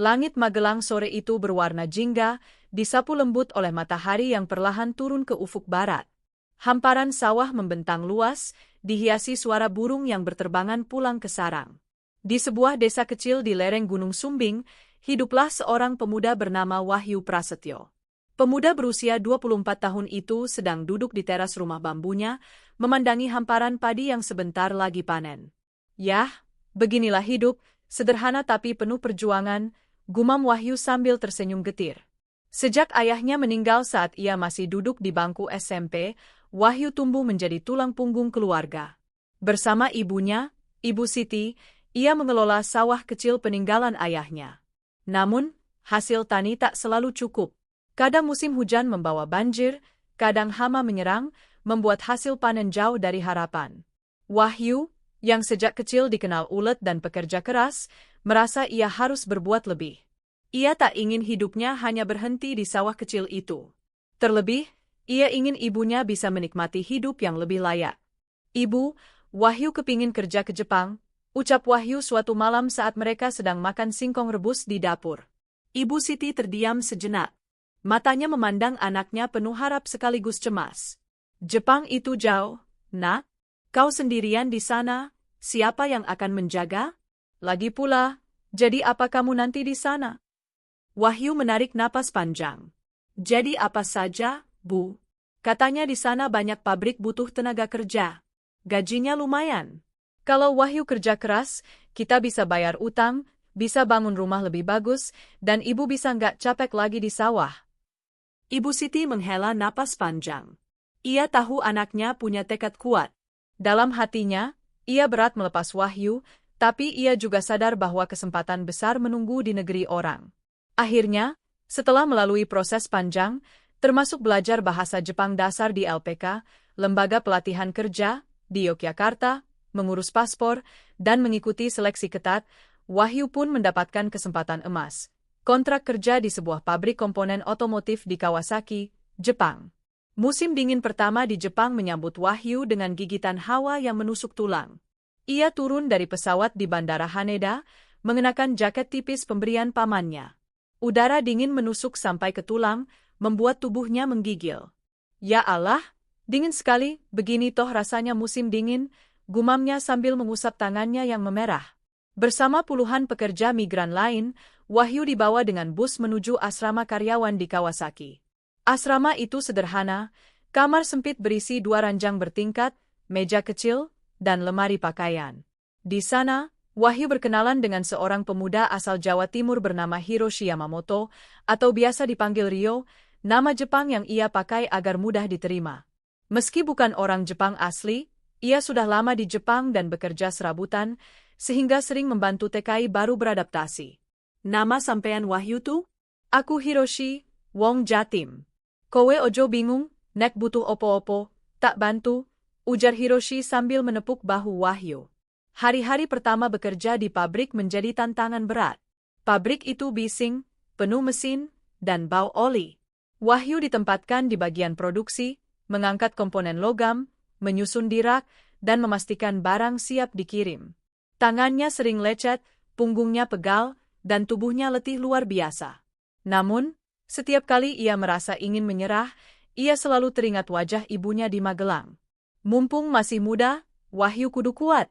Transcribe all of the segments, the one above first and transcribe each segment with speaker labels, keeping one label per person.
Speaker 1: Langit Magelang sore itu berwarna jingga, disapu lembut oleh matahari yang perlahan turun ke ufuk barat. Hamparan sawah membentang luas, dihiasi suara burung yang berterbangan pulang ke sarang. Di sebuah desa kecil di lereng Gunung Sumbing, hiduplah seorang pemuda bernama Wahyu Prasetyo. Pemuda berusia 24 tahun itu sedang duduk di teras rumah bambunya, memandangi hamparan padi yang sebentar lagi panen. Yah, beginilah hidup, sederhana tapi penuh perjuangan, gumam Wahyu sambil tersenyum getir. Sejak ayahnya meninggal saat ia masih duduk di bangku SMP, Wahyu tumbuh menjadi tulang punggung keluarga. Bersama ibunya, Ibu Siti, ia mengelola sawah kecil peninggalan ayahnya. Namun, hasil tani tak selalu cukup. Kadang musim hujan membawa banjir, kadang hama menyerang, membuat hasil panen jauh dari harapan. Wahyu, yang sejak kecil dikenal ulet dan pekerja keras, merasa ia harus berbuat lebih. Ia tak ingin hidupnya hanya berhenti di sawah kecil itu. Terlebih, ia ingin ibunya bisa menikmati hidup yang lebih layak. "Ibu, Wahyu kepingin kerja ke Jepang," ucap Wahyu suatu malam saat mereka sedang makan singkong rebus di dapur. Ibu Siti terdiam sejenak. Matanya memandang anaknya penuh harap sekaligus cemas. "Jepang itu jauh, Nak. Kau sendirian di sana, siapa yang akan menjaga? Lagi pula, jadi apa kamu nanti di sana?" Wahyu menarik napas panjang. "Jadi apa saja, Bu? Katanya di sana banyak pabrik butuh tenaga kerja. Gajinya lumayan. Kalau Wahyu kerja keras, kita bisa bayar utang, bisa bangun rumah lebih bagus, dan ibu bisa nggak capek lagi di sawah." Ibu Siti menghela napas panjang. Ia tahu anaknya punya tekad kuat. Dalam hatinya, ia berat melepas Wahyu, tapi ia juga sadar bahwa kesempatan besar menunggu di negeri orang. Akhirnya, setelah melalui proses panjang, termasuk belajar bahasa Jepang dasar di LPK, lembaga pelatihan kerja, di Yogyakarta, mengurus paspor, dan mengikuti seleksi ketat, Wahyu pun mendapatkan kesempatan emas. Kontrak kerja di sebuah pabrik komponen otomotif di Kawasaki, Jepang. Musim dingin pertama di Jepang menyambut Wahyu dengan gigitan hawa yang menusuk tulang. Ia turun dari pesawat di Bandara Haneda, mengenakan jaket tipis pemberian pamannya. Udara dingin menusuk sampai ke tulang, membuat tubuhnya menggigil. "Ya Allah, dingin sekali, begini toh rasanya musim dingin," gumamnya sambil mengusap tangannya yang memerah. Bersama puluhan pekerja migran lain, Wahyu dibawa dengan bus menuju asrama karyawan di Kawasaki. Asrama itu sederhana, kamar sempit berisi 2 ranjang bertingkat, meja kecil, dan lemari pakaian. Di sana, Wahyu berkenalan dengan seorang pemuda asal Jawa Timur bernama Hiroshi Yamamoto, atau biasa dipanggil Rio, nama Jepang yang ia pakai agar mudah diterima. Meski bukan orang Jepang asli, ia sudah lama di Jepang dan bekerja serabutan, sehingga sering membantu TKI baru beradaptasi. "Nama sampean Wahyu tuh?" "Aku Hiroshi, wong Jatim." "Kowe ojo bingung, nek butuh opo-opo, tak bantu," ujar Hiroshi sambil menepuk bahu Wahyu. Hari-hari pertama bekerja di pabrik menjadi tantangan berat. Pabrik itu bising, penuh mesin, dan bau oli. Wahyu ditempatkan di bagian produksi, mengangkat komponen logam, menyusun di rak, dan memastikan barang siap dikirim. Tangannya sering lecet, punggungnya pegal, dan tubuhnya letih luar biasa. Namun, setiap kali ia merasa ingin menyerah, ia selalu teringat wajah ibunya di Magelang. "Mumpung masih muda, Wahyu kudu kuat.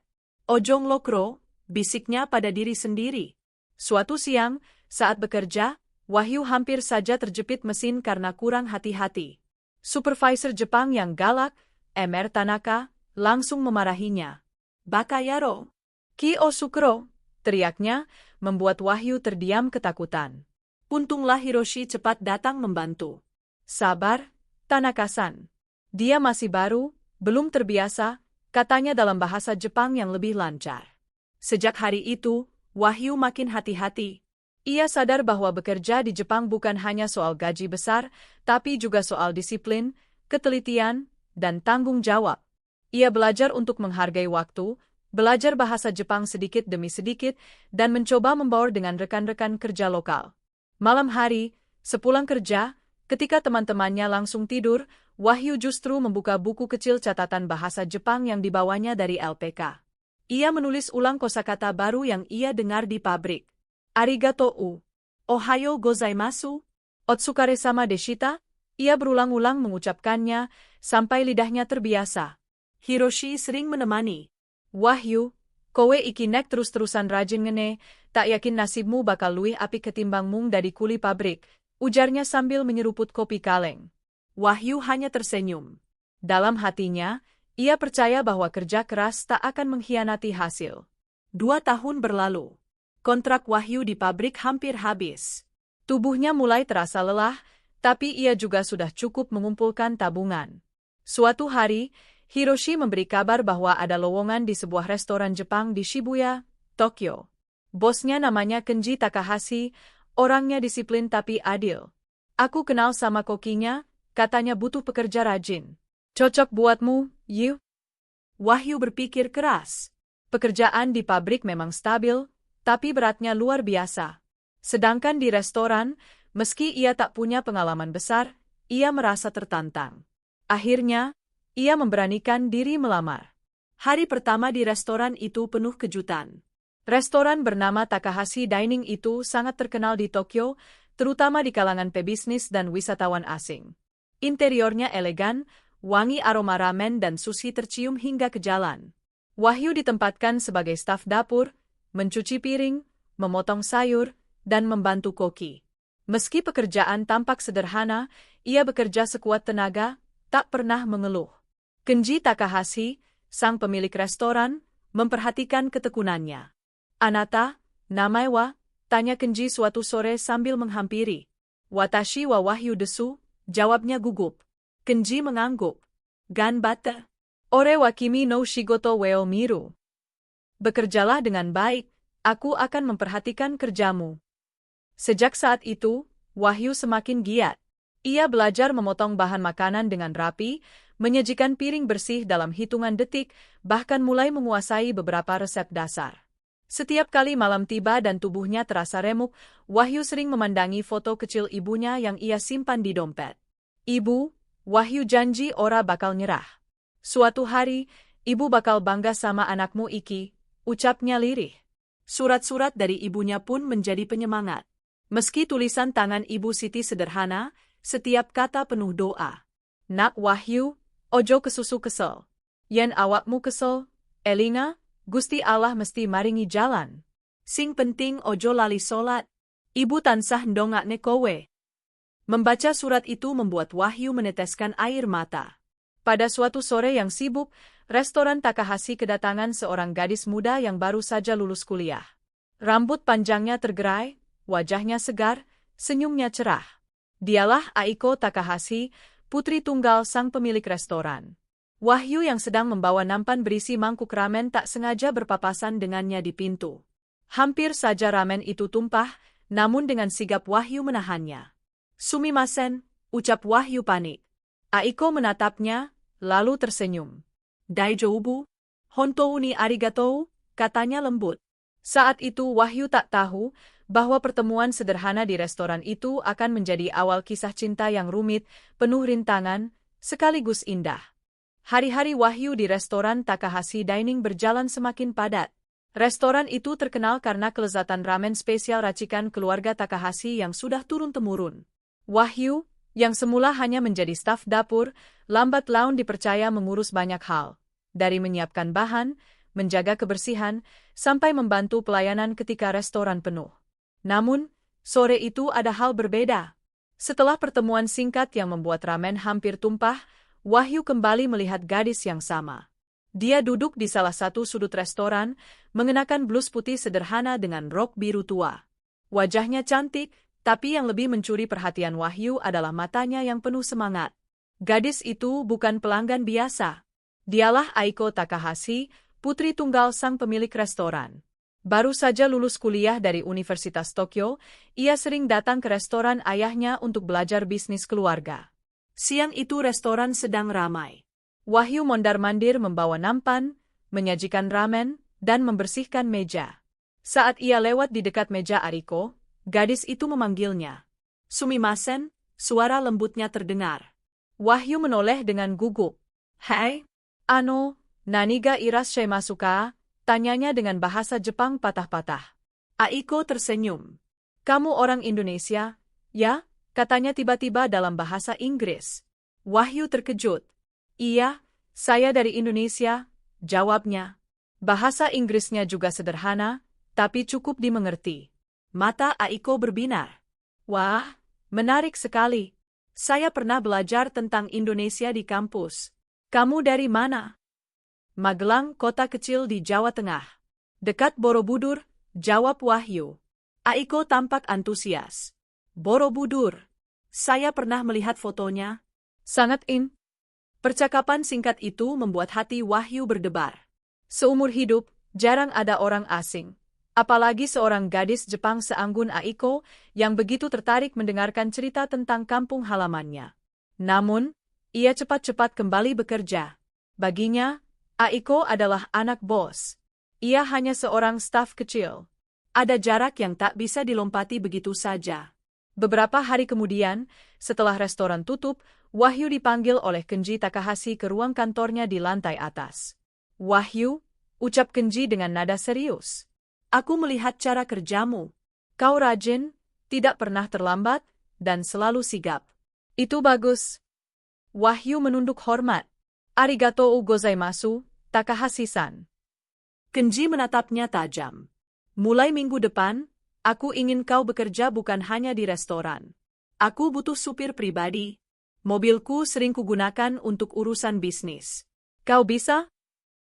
Speaker 1: Ojong lokro," bisiknya pada diri sendiri. Suatu siang, saat bekerja, Wahyu hampir saja terjepit mesin karena kurang hati-hati. Supervisor Jepang yang galak, Mr. Tanaka, langsung memarahinya. "Bakayaro, Ki Osukro," teriaknya, membuat Wahyu terdiam ketakutan. Untunglah Hiroshi cepat datang membantu. "Sabar, Tanaka-san. Dia masih baru, belum terbiasa," katanya dalam bahasa Jepang yang lebih lancar. Sejak hari itu, Wahyu makin hati-hati. Ia sadar bahwa bekerja di Jepang bukan hanya soal gaji besar, tapi juga soal disiplin, ketelitian, dan tanggung jawab. Ia belajar untuk menghargai waktu, belajar bahasa Jepang sedikit demi sedikit, dan mencoba membaur dengan rekan-rekan kerja lokal. Malam hari, sepulang kerja, ketika teman-temannya langsung tidur, Wahyu justru membuka buku kecil catatan bahasa Jepang yang dibawanya dari LPK. Ia menulis ulang kosakata baru yang ia dengar di pabrik. "Arigatou, Ohayo gozaimasu. Otsukare-sama deshita. Ia berulang-ulang mengucapkannya, sampai lidahnya terbiasa. Hiroshi sering menemani. Wahyu, kowe iki nek terus-terusan rajin ngene, tak yakin nasibmu bakal luwih apik ketimbang mung dari kuli pabrik, ujarnya sambil menyeruput kopi kaleng. Wahyu hanya tersenyum. Dalam hatinya, ia percaya bahwa kerja keras tak akan mengkhianati hasil. 2 tahun berlalu. Kontrak Wahyu di pabrik hampir habis. Tubuhnya mulai terasa lelah, tapi ia juga sudah cukup mengumpulkan tabungan. Suatu hari, Hiroshi memberi kabar bahwa ada lowongan di sebuah restoran Jepang di Shibuya, Tokyo. Bosnya namanya Kenji Takahashi, orangnya disiplin tapi adil. Aku kenal sama kokinya, katanya butuh pekerja rajin. Cocok buatmu, Yu. Wahyu berpikir keras. Pekerjaan di pabrik memang stabil, tapi beratnya luar biasa. Sedangkan di restoran, meski ia tak punya pengalaman besar, ia merasa tertantang. Akhirnya, ia memberanikan diri melamar. Hari pertama di restoran itu penuh kejutan. Restoran bernama Takahashi Dining itu sangat terkenal di Tokyo, terutama di kalangan pebisnis dan wisatawan asing. Interiornya elegan, wangi aroma ramen dan sushi tercium hingga ke jalan. Wahyu ditempatkan sebagai staf dapur, mencuci piring, memotong sayur, dan membantu koki. Meski pekerjaan tampak sederhana, ia bekerja sekuat tenaga, tak pernah mengeluh. Kenji Takahashi, sang pemilik restoran, memperhatikan ketekunannya. Anata, namae wa? Tanya Kenji suatu sore sambil menghampiri. Watashi wa Wahyu desu, jawabnya gugup. Kenji mengangguk. Ganbatte. Ore wa kimi no shigoto weo miru. Bekerjalah dengan baik, aku akan memperhatikan kerjamu. Sejak saat itu, Wahyu semakin giat. Ia belajar memotong bahan makanan dengan rapi, menyajikan piring bersih dalam hitungan detik, bahkan mulai menguasai beberapa resep dasar. Setiap kali malam tiba dan tubuhnya terasa remuk, Wahyu sering memandangi foto kecil ibunya yang ia simpan di dompet. Ibu, Wahyu janji ora bakal nyerah. Suatu hari, ibu bakal bangga sama anakmu iki, ucapnya lirih. Surat-surat dari ibunya pun menjadi penyemangat. Meski tulisan tangan Ibu Siti sederhana, setiap kata penuh doa. Nak Wahyu, ojo kesusu kesel. Yen awakmu kesel, elinga, Gusti Allah mesti maringi jalan. Sing penting ojo lali solat. Ibu tansah ndongakne kowe. Membaca surat itu membuat Wahyu meneteskan air mata. Pada suatu sore yang sibuk, restoran Takahashi kedatangan seorang gadis muda yang baru saja lulus kuliah. Rambut panjangnya tergerai, wajahnya segar, senyumnya cerah. Dialah Aiko Takahashi, putri tunggal sang pemilik restoran. Wahyu yang sedang membawa nampan berisi mangkuk ramen tak sengaja berpapasan dengannya di pintu. Hampir saja ramen itu tumpah, namun dengan sigap Wahyu menahannya. Sumimasen, ucap Wahyu panik. Aiko menatapnya, lalu tersenyum. Daijoubu, hontou ni arigatou, katanya lembut. Saat itu Wahyu tak tahu bahwa pertemuan sederhana di restoran itu akan menjadi awal kisah cinta yang rumit, penuh rintangan, sekaligus indah. Hari-hari Wahyu di restoran Takahashi Dining berjalan semakin padat. Restoran itu terkenal karena kelezatan ramen spesial racikan keluarga Takahashi yang sudah turun-temurun. Wahyu, yang semula hanya menjadi staf dapur, lambat laun dipercaya mengurus banyak hal. Dari menyiapkan bahan, menjaga kebersihan, sampai membantu pelayanan ketika restoran penuh. Namun, sore itu ada hal berbeda. Setelah pertemuan singkat yang membuat ramen hampir tumpah, Wahyu kembali melihat gadis yang sama. Dia duduk di salah satu sudut restoran, mengenakan blus putih sederhana dengan rok biru tua. Wajahnya cantik, tapi yang lebih mencuri perhatian Wahyu adalah matanya yang penuh semangat. Gadis itu bukan pelanggan biasa. Dialah Aiko Takahashi, putri tunggal sang pemilik restoran. Baru saja lulus kuliah dari Universitas Tokyo, ia sering datang ke restoran ayahnya untuk belajar bisnis keluarga. Siang itu restoran sedang ramai. Wahyu mondar-mandir membawa nampan, menyajikan ramen, dan membersihkan meja. Saat ia lewat di dekat meja Aiko, gadis itu memanggilnya. Sumimasen, suara lembutnya terdengar. Wahyu menoleh dengan gugup. Hai, naniga irashimasu ka? Tanyanya dengan bahasa Jepang patah-patah. Aiko tersenyum. Kamu orang Indonesia, ya? Katanya tiba-tiba dalam bahasa Inggris. Wahyu terkejut. Iya, saya dari Indonesia, jawabnya. Bahasa Inggrisnya juga sederhana, tapi cukup dimengerti. Mata Aiko berbinar. Wah, menarik sekali. Saya pernah belajar tentang Indonesia di kampus. Kamu dari mana? Magelang, kota kecil di Jawa Tengah. Dekat Borobudur, jawab Wahyu. Aiko tampak antusias. Borobudur. Saya pernah melihat fotonya. Sangat Percakapan singkat itu membuat hati Wahyu berdebar. Seumur hidup, jarang ada orang asing. Apalagi seorang gadis Jepang seanggun Aiko yang begitu tertarik mendengarkan cerita tentang kampung halamannya. Namun, ia cepat-cepat kembali bekerja. Baginya, Aiko adalah anak bos. Ia hanya seorang staf kecil. Ada jarak yang tak bisa dilompati begitu saja. Beberapa hari kemudian, setelah restoran tutup, Wahyu dipanggil oleh Kenji Takahashi ke ruang kantornya di lantai atas. Wahyu, ucap Kenji dengan nada serius. Aku melihat cara kerjamu. Kau rajin, tidak pernah terlambat, dan selalu sigap. Itu bagus. Wahyu menunduk hormat. Arigatou gozaimasu, Takahashi-san. Kenji menatapnya tajam. Mulai minggu depan, aku ingin kau bekerja bukan hanya di restoran. Aku butuh supir pribadi. Mobilku sering kugunakan untuk urusan bisnis. Kau bisa?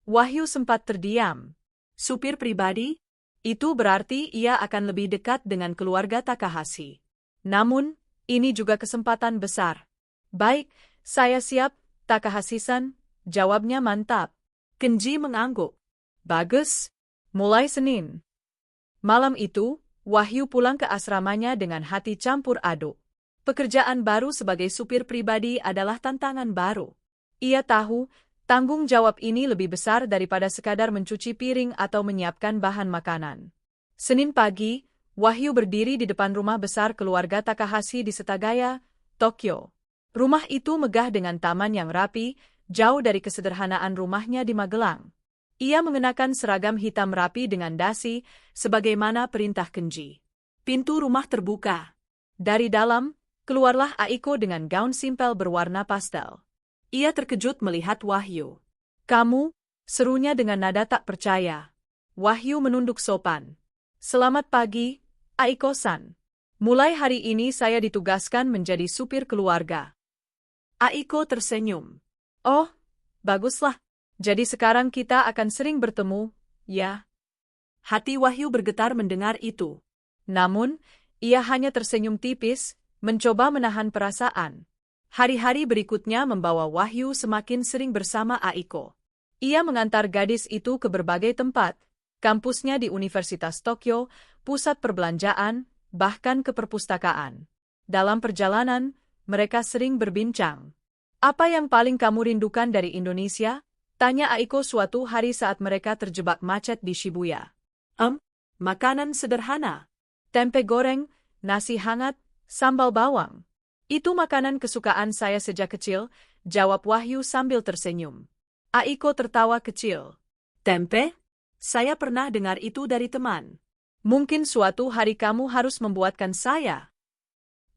Speaker 1: Wahyu sempat terdiam. Supir pribadi? Itu berarti ia akan lebih dekat dengan keluarga Takahashi. Namun, ini juga kesempatan besar. Baik, saya siap, Takahashi-san, jawabnya mantap. Kenji mengangguk. Bagus. Mulai Senin. Malam itu, Wahyu pulang ke asramanya dengan hati campur aduk. Pekerjaan baru sebagai supir pribadi adalah tantangan baru. Ia tahu, tanggung jawab ini lebih besar daripada sekadar mencuci piring atau menyiapkan bahan makanan. Senin pagi, Wahyu berdiri di depan rumah besar keluarga Takahashi di Setagaya, Tokyo. Rumah itu megah dengan taman yang rapi, jauh dari kesederhanaan rumahnya di Magelang. Ia mengenakan seragam hitam rapi dengan dasi, sebagaimana perintah Kenji. Pintu rumah terbuka. Dari dalam, keluarlah Aiko dengan gaun simpel berwarna pastel. Ia terkejut melihat Wahyu. Kamu? Serunya dengan nada tak percaya. Wahyu menunduk sopan. Selamat pagi, Aiko-san. Mulai hari ini saya ditugaskan menjadi supir keluarga. Aiko tersenyum. Oh, baguslah. Jadi sekarang kita akan sering bertemu, ya? Hati Wahyu bergetar mendengar itu. Namun, ia hanya tersenyum tipis, mencoba menahan perasaan. Hari-hari berikutnya membawa Wahyu semakin sering bersama Aiko. Ia mengantar gadis itu ke berbagai tempat, kampusnya di Universitas Tokyo, pusat perbelanjaan, bahkan ke perpustakaan. Dalam perjalanan, mereka sering berbincang. Apa yang paling kamu rindukan dari Indonesia? Tanya Aiko suatu hari saat mereka terjebak macet di Shibuya. Makanan sederhana. Tempe goreng, nasi hangat, sambal bawang. Itu makanan kesukaan saya sejak kecil, jawab Wahyu sambil tersenyum. Aiko tertawa kecil. Tempe? Saya pernah dengar itu dari teman. Mungkin suatu hari kamu harus membuatkan saya.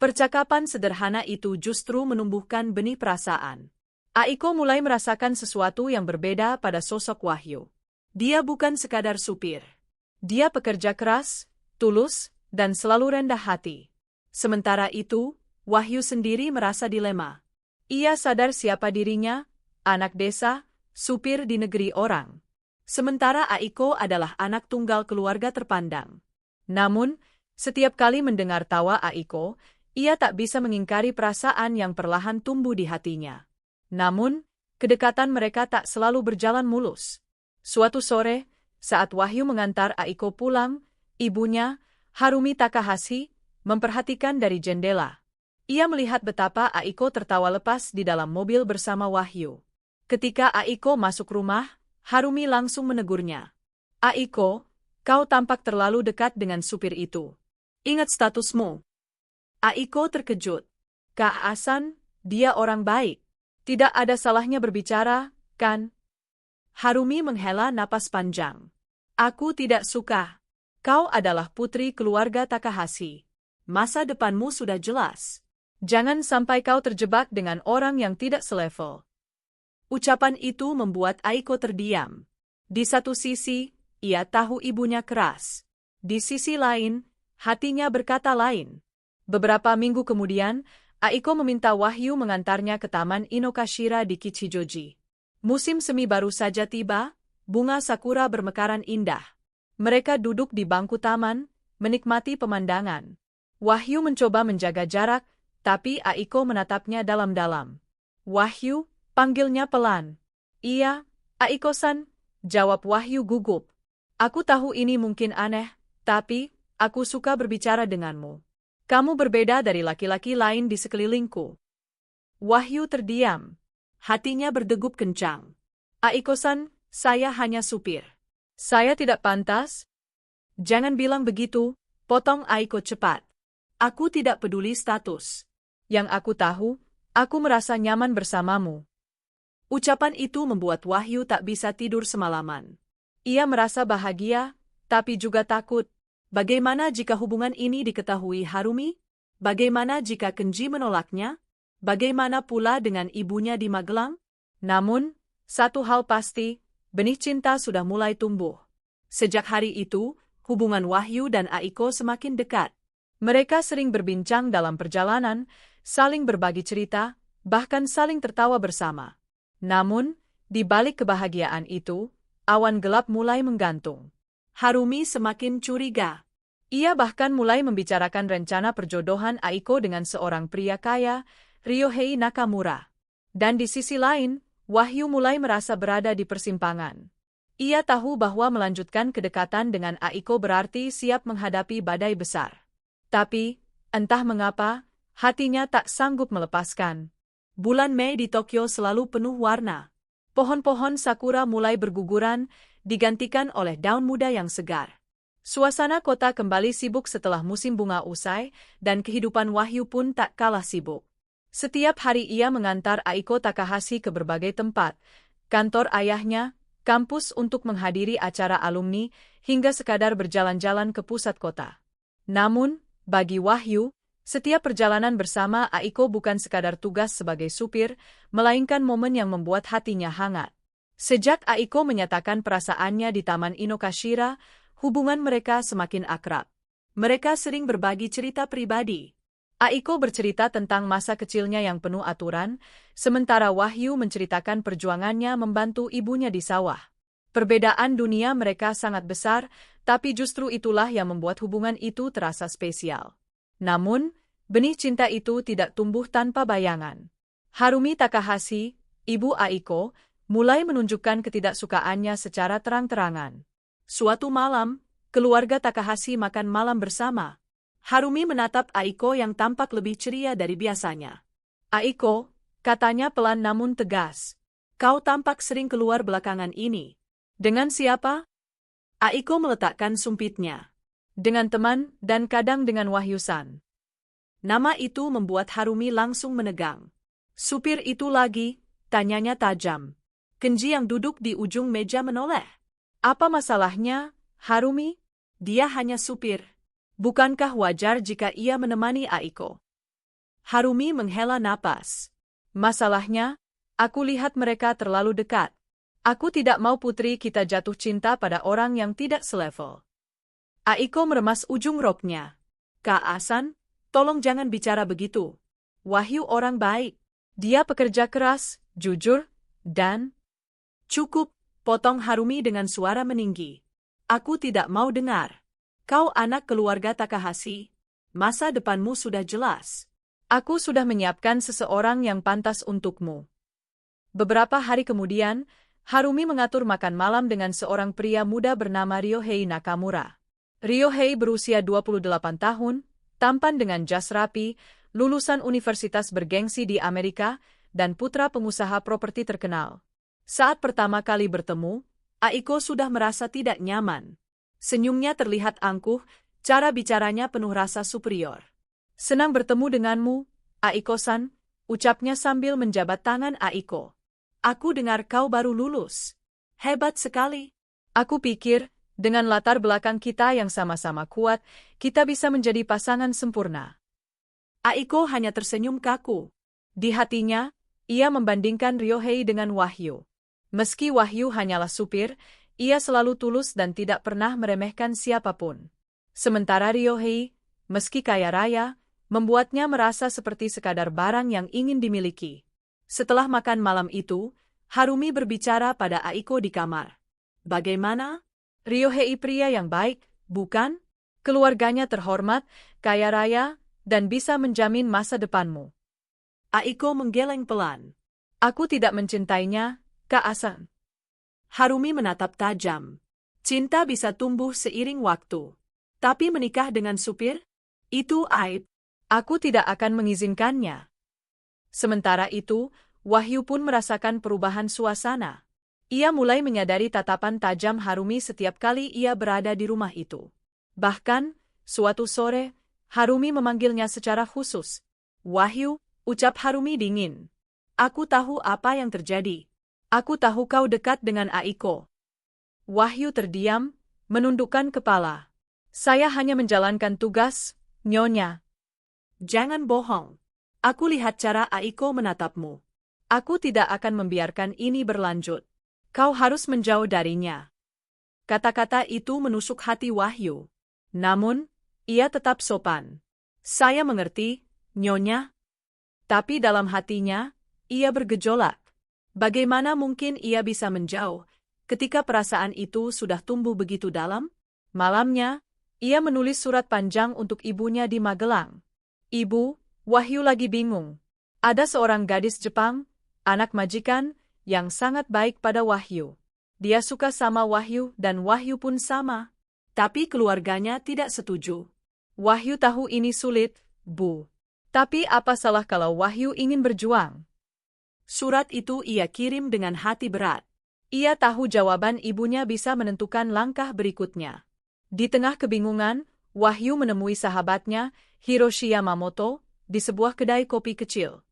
Speaker 1: Percakapan sederhana itu justru menumbuhkan benih perasaan. Aiko mulai merasakan sesuatu yang berbeda pada sosok Wahyu. Dia bukan sekadar supir. Dia pekerja keras, tulus, dan selalu rendah hati. Sementara itu, Wahyu sendiri merasa dilema. Ia sadar siapa dirinya, anak desa, supir di negeri orang. Sementara Aiko adalah anak tunggal keluarga terpandang. Namun, setiap kali mendengar tawa Aiko, ia tak bisa mengingkari perasaan yang perlahan tumbuh di hatinya. Namun, kedekatan mereka tak selalu berjalan mulus. Suatu sore, saat Wahyu mengantar Aiko pulang, ibunya, Harumi Takahashi, memperhatikan dari jendela. Ia melihat betapa Aiko tertawa lepas di dalam mobil bersama Wahyu. Ketika Aiko masuk rumah, Harumi langsung menegurnya. Aiko, kau tampak terlalu dekat dengan supir itu. Ingat statusmu. Aiko terkejut. Kak Asan, dia orang baik. Tidak ada salahnya berbicara, kan? Harumi menghela napas panjang. Aku tidak suka. Kau adalah putri keluarga Takahashi. masa depanmu sudah jelas. Jangan sampai kau terjebak dengan orang yang tidak selevel. Ucapan itu membuat Aiko terdiam. Di satu sisi, ia tahu ibunya keras. Di sisi lain, hatinya berkata lain. Beberapa minggu kemudian, Aiko meminta Wahyu mengantarnya ke Taman Inokashira di Kichijoji. Musim semi baru saja tiba, bunga sakura bermekaran indah. Mereka duduk di bangku taman, menikmati pemandangan. Wahyu mencoba menjaga jarak, tapi Aiko menatapnya dalam-dalam. Wahyu, panggilnya pelan. Iya, Aiko-san, jawab Wahyu gugup. Aku tahu ini mungkin aneh, tapi aku suka berbicara denganmu. Kamu berbeda dari laki-laki lain di sekelilingku. Wahyu terdiam. Hatinya berdegup kencang. Aiko-san, saya hanya supir. Saya tidak pantas? Jangan bilang begitu, potong Aiko cepat. Aku tidak peduli status. Yang aku tahu, aku merasa nyaman bersamamu. Ucapan itu membuat Wahyu tak bisa tidur semalaman. Ia merasa bahagia, tapi juga takut. Bagaimana jika hubungan ini diketahui Harumi? Bagaimana jika Kenji menolaknya? Bagaimana pula dengan ibunya di Magelang? Namun, satu hal pasti, benih cinta sudah mulai tumbuh. Sejak hari itu, hubungan Wahyu dan Aiko semakin dekat. Mereka sering berbincang dalam perjalanan, saling berbagi cerita, bahkan saling tertawa bersama. Namun, di balik kebahagiaan itu, awan gelap mulai menggantung. Harumi semakin curiga. Ia bahkan mulai membicarakan rencana perjodohan Aiko dengan seorang pria kaya, Ryohei Nakamura. Dan di sisi lain, Wahyu mulai merasa berada di persimpangan. Ia tahu bahwa melanjutkan kedekatan dengan Aiko berarti siap menghadapi badai besar. Tapi, entah mengapa, hatinya tak sanggup melepaskan. Bulan Mei di Tokyo selalu penuh warna. Pohon-pohon sakura mulai berguguran, digantikan oleh daun muda yang segar. Suasana kota kembali sibuk setelah musim bunga usai, dan kehidupan Wahyu pun tak kalah sibuk. Setiap hari ia mengantar Aiko Takahashi ke berbagai tempat, kantor ayahnya, kampus untuk menghadiri acara alumni, hingga sekadar berjalan-jalan ke pusat kota. Namun, bagi Wahyu, setiap perjalanan bersama Aiko bukan sekadar tugas sebagai supir, melainkan momen yang membuat hatinya hangat. Sejak Aiko menyatakan perasaannya di Taman Inokashira, hubungan mereka semakin akrab. Mereka sering berbagi cerita pribadi. Aiko bercerita tentang masa kecilnya yang penuh aturan, sementara Wahyu menceritakan perjuangannya membantu ibunya di sawah. Perbedaan dunia mereka sangat besar, tapi justru itulah yang membuat hubungan itu terasa spesial. Namun, benih cinta itu tidak tumbuh tanpa bayangan. Harumi Takahashi, ibu Aiko, mulai menunjukkan ketidaksukaannya secara terang-terangan. Suatu malam, keluarga Takahashi makan malam bersama. Harumi menatap Aiko yang tampak lebih ceria dari biasanya. Aiko, katanya pelan namun tegas. Kau tampak sering keluar belakangan ini. Dengan siapa? Aiko meletakkan sumpitnya. Dengan teman dan kadang dengan Wahyu-san. Nama itu membuat Harumi langsung menegang. Supir itu lagi, tanyanya tajam. Kenji yang duduk di ujung meja menoleh. Apa masalahnya, Harumi? Dia hanya supir. Bukankah wajar jika ia menemani Aiko? Harumi menghela napas. Masalahnya, aku lihat mereka terlalu dekat. Aku tidak mau putri kita jatuh cinta pada orang yang tidak selevel. Aiko meremas ujung roknya. Kak Asan, tolong jangan bicara begitu. Wahyu orang baik. Dia pekerja keras, jujur, dan... Cukup, potong Harumi dengan suara meninggi. Aku tidak mau dengar. Kau anak keluarga Takahashi. Masa depanmu sudah jelas. Aku sudah menyiapkan seseorang yang pantas untukmu. Beberapa hari kemudian, Harumi mengatur makan malam dengan seorang pria muda bernama Ryohei Nakamura. Ryohei berusia 28 tahun, tampan dengan jas rapi, lulusan universitas bergengsi di Amerika, dan putra pengusaha properti terkenal. Saat pertama kali bertemu, Aiko sudah merasa tidak nyaman. Senyumnya terlihat angkuh, cara bicaranya penuh rasa superior. Senang bertemu denganmu, Aiko-san, ucapnya sambil menjabat tangan Aiko. Aku dengar kau baru lulus. Hebat sekali. Aku pikir, Dengan latar belakang kita yang sama-sama kuat, kita bisa menjadi pasangan sempurna. Aiko hanya tersenyum kaku. Di hatinya, ia membandingkan Ryohei dengan Wahyu. Meski Wahyu hanyalah supir, ia selalu tulus dan tidak pernah meremehkan siapapun. Sementara Ryohei, meski kaya raya, membuatnya merasa seperti sekadar barang yang ingin dimiliki. Setelah makan malam itu, Harumi berbicara pada Aiko di kamar. Bagaimana? Ryohei pria yang baik, bukan? Keluarganya terhormat, kaya raya, dan bisa menjamin masa depanmu. Aiko menggeleng pelan. Aku tidak mencintainya, Kak Asan. Harumi menatap tajam. Cinta bisa tumbuh seiring waktu. Tapi menikah dengan supir? Itu aib. Aku tidak akan mengizinkannya. Sementara itu, Wahyu pun merasakan perubahan suasana. Ia mulai menyadari tatapan tajam Harumi setiap kali ia berada di rumah itu. Bahkan, suatu sore, Harumi memanggilnya secara khusus. Wahyu, ucap Harumi dingin. Aku tahu apa yang terjadi. Aku tahu kau dekat dengan Aiko. Wahyu terdiam, menundukkan kepala. Saya hanya menjalankan tugas, Nyonya. Jangan bohong. Aku lihat cara Aiko menatapmu. Aku tidak akan membiarkan ini berlanjut. Kau harus menjauh darinya. Kata-kata itu menusuk hati Wahyu. Namun, ia tetap sopan. Saya mengerti, Nyonya. Tapi dalam hatinya, ia bergejolak. Bagaimana mungkin ia bisa menjauh ketika perasaan itu sudah tumbuh begitu dalam? Malamnya, ia menulis surat panjang untuk ibunya di Magelang. Ibu, Wahyu lagi bingung. Ada seorang gadis Jepang, anak majikan, yang sangat baik pada Wahyu. Dia suka sama Wahyu dan Wahyu pun sama. Tapi keluarganya tidak setuju. Wahyu tahu ini sulit, Bu. Tapi apa salah kalau Wahyu ingin berjuang? Surat itu ia kirim dengan hati berat. Ia tahu jawaban ibunya bisa menentukan langkah berikutnya. Di tengah kebingungan, Wahyu menemui sahabatnya, Hiroshi Yamamoto, di sebuah kedai kopi kecil.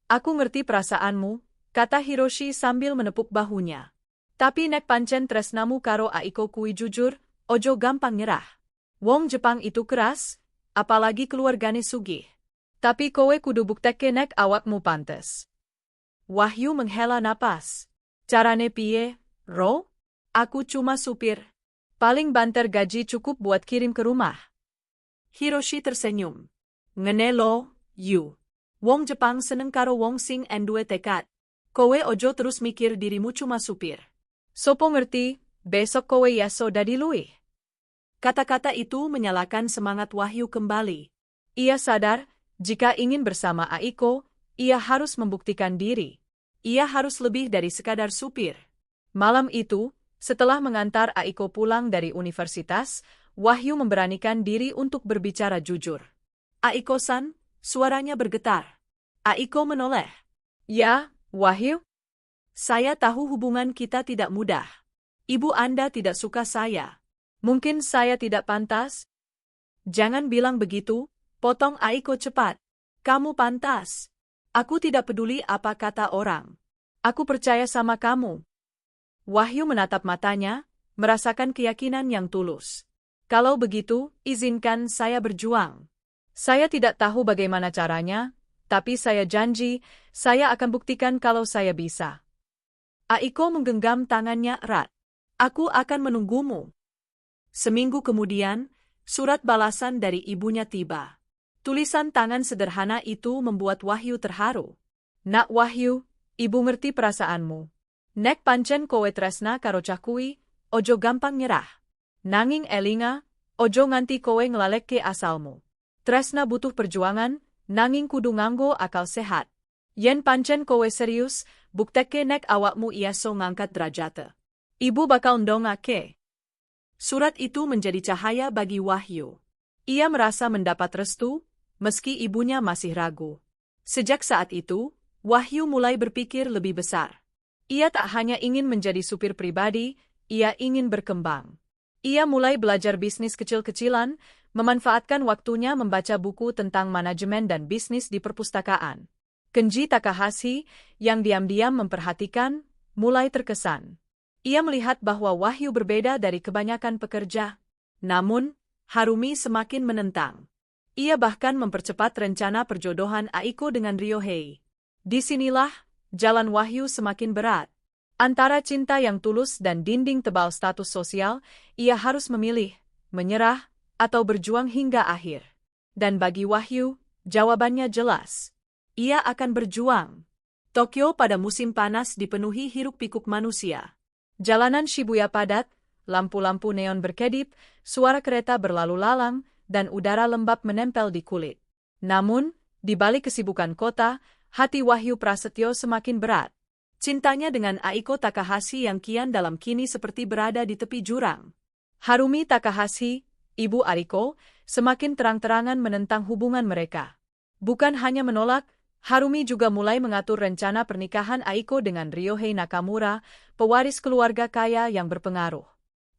Speaker 1: Aku ngerti perasaanmu, kata Hiroshi sambil menepuk bahunya. Tapi nek pancen tresnamu karo Aiko kui jujur, ojo gampang nyerah. Wong Jepang itu keras, apalagi keluargane sugih. Tapi kowe kudu buktekke nek awakmu pantes. Wahyu menghela napas. Carane piye, Ro? Aku cuma supir. Paling banter gaji cukup buat kirim ke rumah. Hiroshi tersenyum. Ngene lo, Yu. Wong Jepang seneng karo wong sing duwe tekad. Kowe ojo terus mikir dirimu cuma supir. Sopo ngerti, besok kowe yaso dadi luwih. Kata-kata itu menyalakan semangat Wahyu kembali. Ia sadar, jika ingin bersama Aiko, ia harus membuktikan diri. Ia harus lebih dari sekadar supir. Malam itu, setelah mengantar Aiko pulang dari universitas, Wahyu memberanikan diri untuk berbicara jujur. Aiko-san, suaranya bergetar. Aiko menoleh. Ya, Wahyu? Saya tahu hubungan kita tidak mudah. Ibu Anda tidak suka saya. Mungkin saya tidak pantas? Jangan bilang begitu, potong Aiko cepat. Kamu pantas. Aku tidak peduli apa kata orang. Aku percaya sama kamu. Wahyu menatap matanya, merasakan keyakinan yang tulus. Kalau begitu, izinkan saya berjuang. Saya tidak tahu bagaimana caranya, tapi saya janji, saya akan buktikan kalau saya bisa. Aiko menggenggam tangannya erat. Aku akan menunggumu. Seminggu kemudian, surat balasan dari ibunya tiba. Tulisan tangan sederhana itu membuat Wahyu terharu. Nak Wahyu, ibu ngerti perasaanmu. Nek pancen kowe tresna karo cakui, ojo gampang nyerah. Nanging elinga, ojo nganti kowe ngelalekke asalmu. Tresna butuh perjuangan, nanging kudu nganggo akal sehat. Yen pancen kowe serius, buktekke nek awakmu iaso ngangkat derajate. Ibu bakal ndongake. Surat itu menjadi cahaya bagi Wahyu. Ia merasa mendapat restu, meski ibunya masih ragu. Sejak saat itu, Wahyu mulai berpikir lebih besar. Ia tak hanya ingin menjadi supir pribadi, ia ingin berkembang. Ia mulai belajar bisnis kecil-kecilan, memanfaatkan waktunya membaca buku tentang manajemen dan bisnis di perpustakaan. Kenji Takahashi, yang diam-diam memperhatikan, mulai terkesan. Ia melihat bahwa Wahyu berbeda dari kebanyakan pekerja. Namun, Harumi semakin menentang. Ia bahkan mempercepat rencana perjodohan Aiko dengan Ryohei. Disinilah, jalan Wahyu semakin berat. Antara cinta yang tulus dan dinding tebal status sosial, ia harus memilih, menyerah, atau berjuang hingga akhir. Dan bagi Wahyu, jawabannya jelas. Ia akan berjuang. Tokyo pada musim panas dipenuhi hiruk-pikuk manusia. Jalanan Shibuya padat, lampu-lampu neon berkedip, suara kereta berlalu lalang, dan udara lembab menempel di kulit. Namun, di balik kesibukan kota, hati Wahyu Prasetyo semakin berat. Cintanya dengan Aiko Takahashi yang kian dalam kini seperti berada di tepi jurang. Harumi Takahashi, ibu Ariko, semakin terang-terangan menentang hubungan mereka. Bukan hanya menolak, Harumi juga mulai mengatur rencana pernikahan Aiko dengan Ryohei Nakamura, pewaris keluarga kaya yang berpengaruh.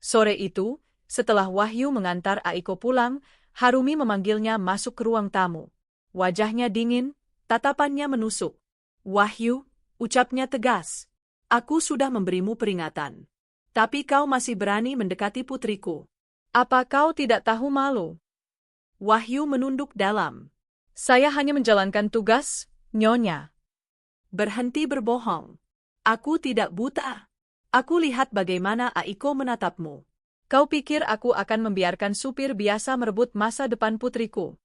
Speaker 1: Sore itu, setelah Wahyu mengantar Aiko pulang, Harumi memanggilnya masuk ke ruang tamu. Wajahnya dingin, tatapannya menusuk. "Wahyu," ucapnya tegas, "aku sudah memberimu peringatan. Tapi kau masih berani mendekati putriku. Apa kau tidak tahu malu?" Wahyu menunduk dalam. "Saya hanya menjalankan tugas, Nyonya." "Berhenti berbohong. Aku tidak buta. Aku lihat bagaimana Aiko menatapmu. Kau pikir aku akan membiarkan supir biasa merebut masa depan putriku?"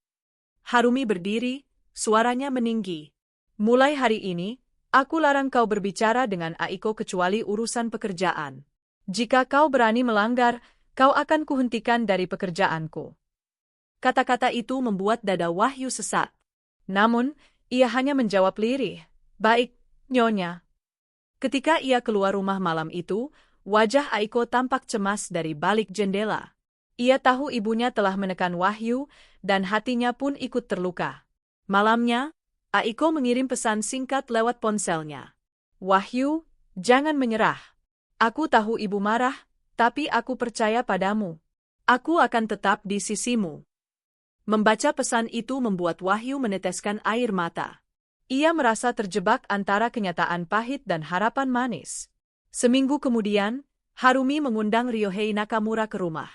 Speaker 1: Harumi berdiri, suaranya meninggi. "Mulai hari ini, aku larang kau berbicara dengan Aiko kecuali urusan pekerjaan. Jika kau berani melanggar, kau akan kuhentikan dari pekerjaanku." Kata-kata itu membuat dada Wahyu sesak. Namun, ia hanya menjawab lirih, "Baik, Nyonya." Ketika ia keluar rumah malam itu, wajah Aiko tampak cemas dari balik jendela. Ia tahu ibunya telah menekan Wahyu, dan hatinya pun ikut terluka. Malamnya, Aiko mengirim pesan singkat lewat ponselnya. "Wahyu, jangan menyerah. Aku tahu ibu marah, tapi aku percaya padamu. Aku akan tetap di sisimu." Membaca pesan itu membuat Wahyu meneteskan air mata. Ia merasa terjebak antara kenyataan pahit dan harapan manis. Seminggu kemudian, Harumi mengundang Ryohei Nakamura ke rumah.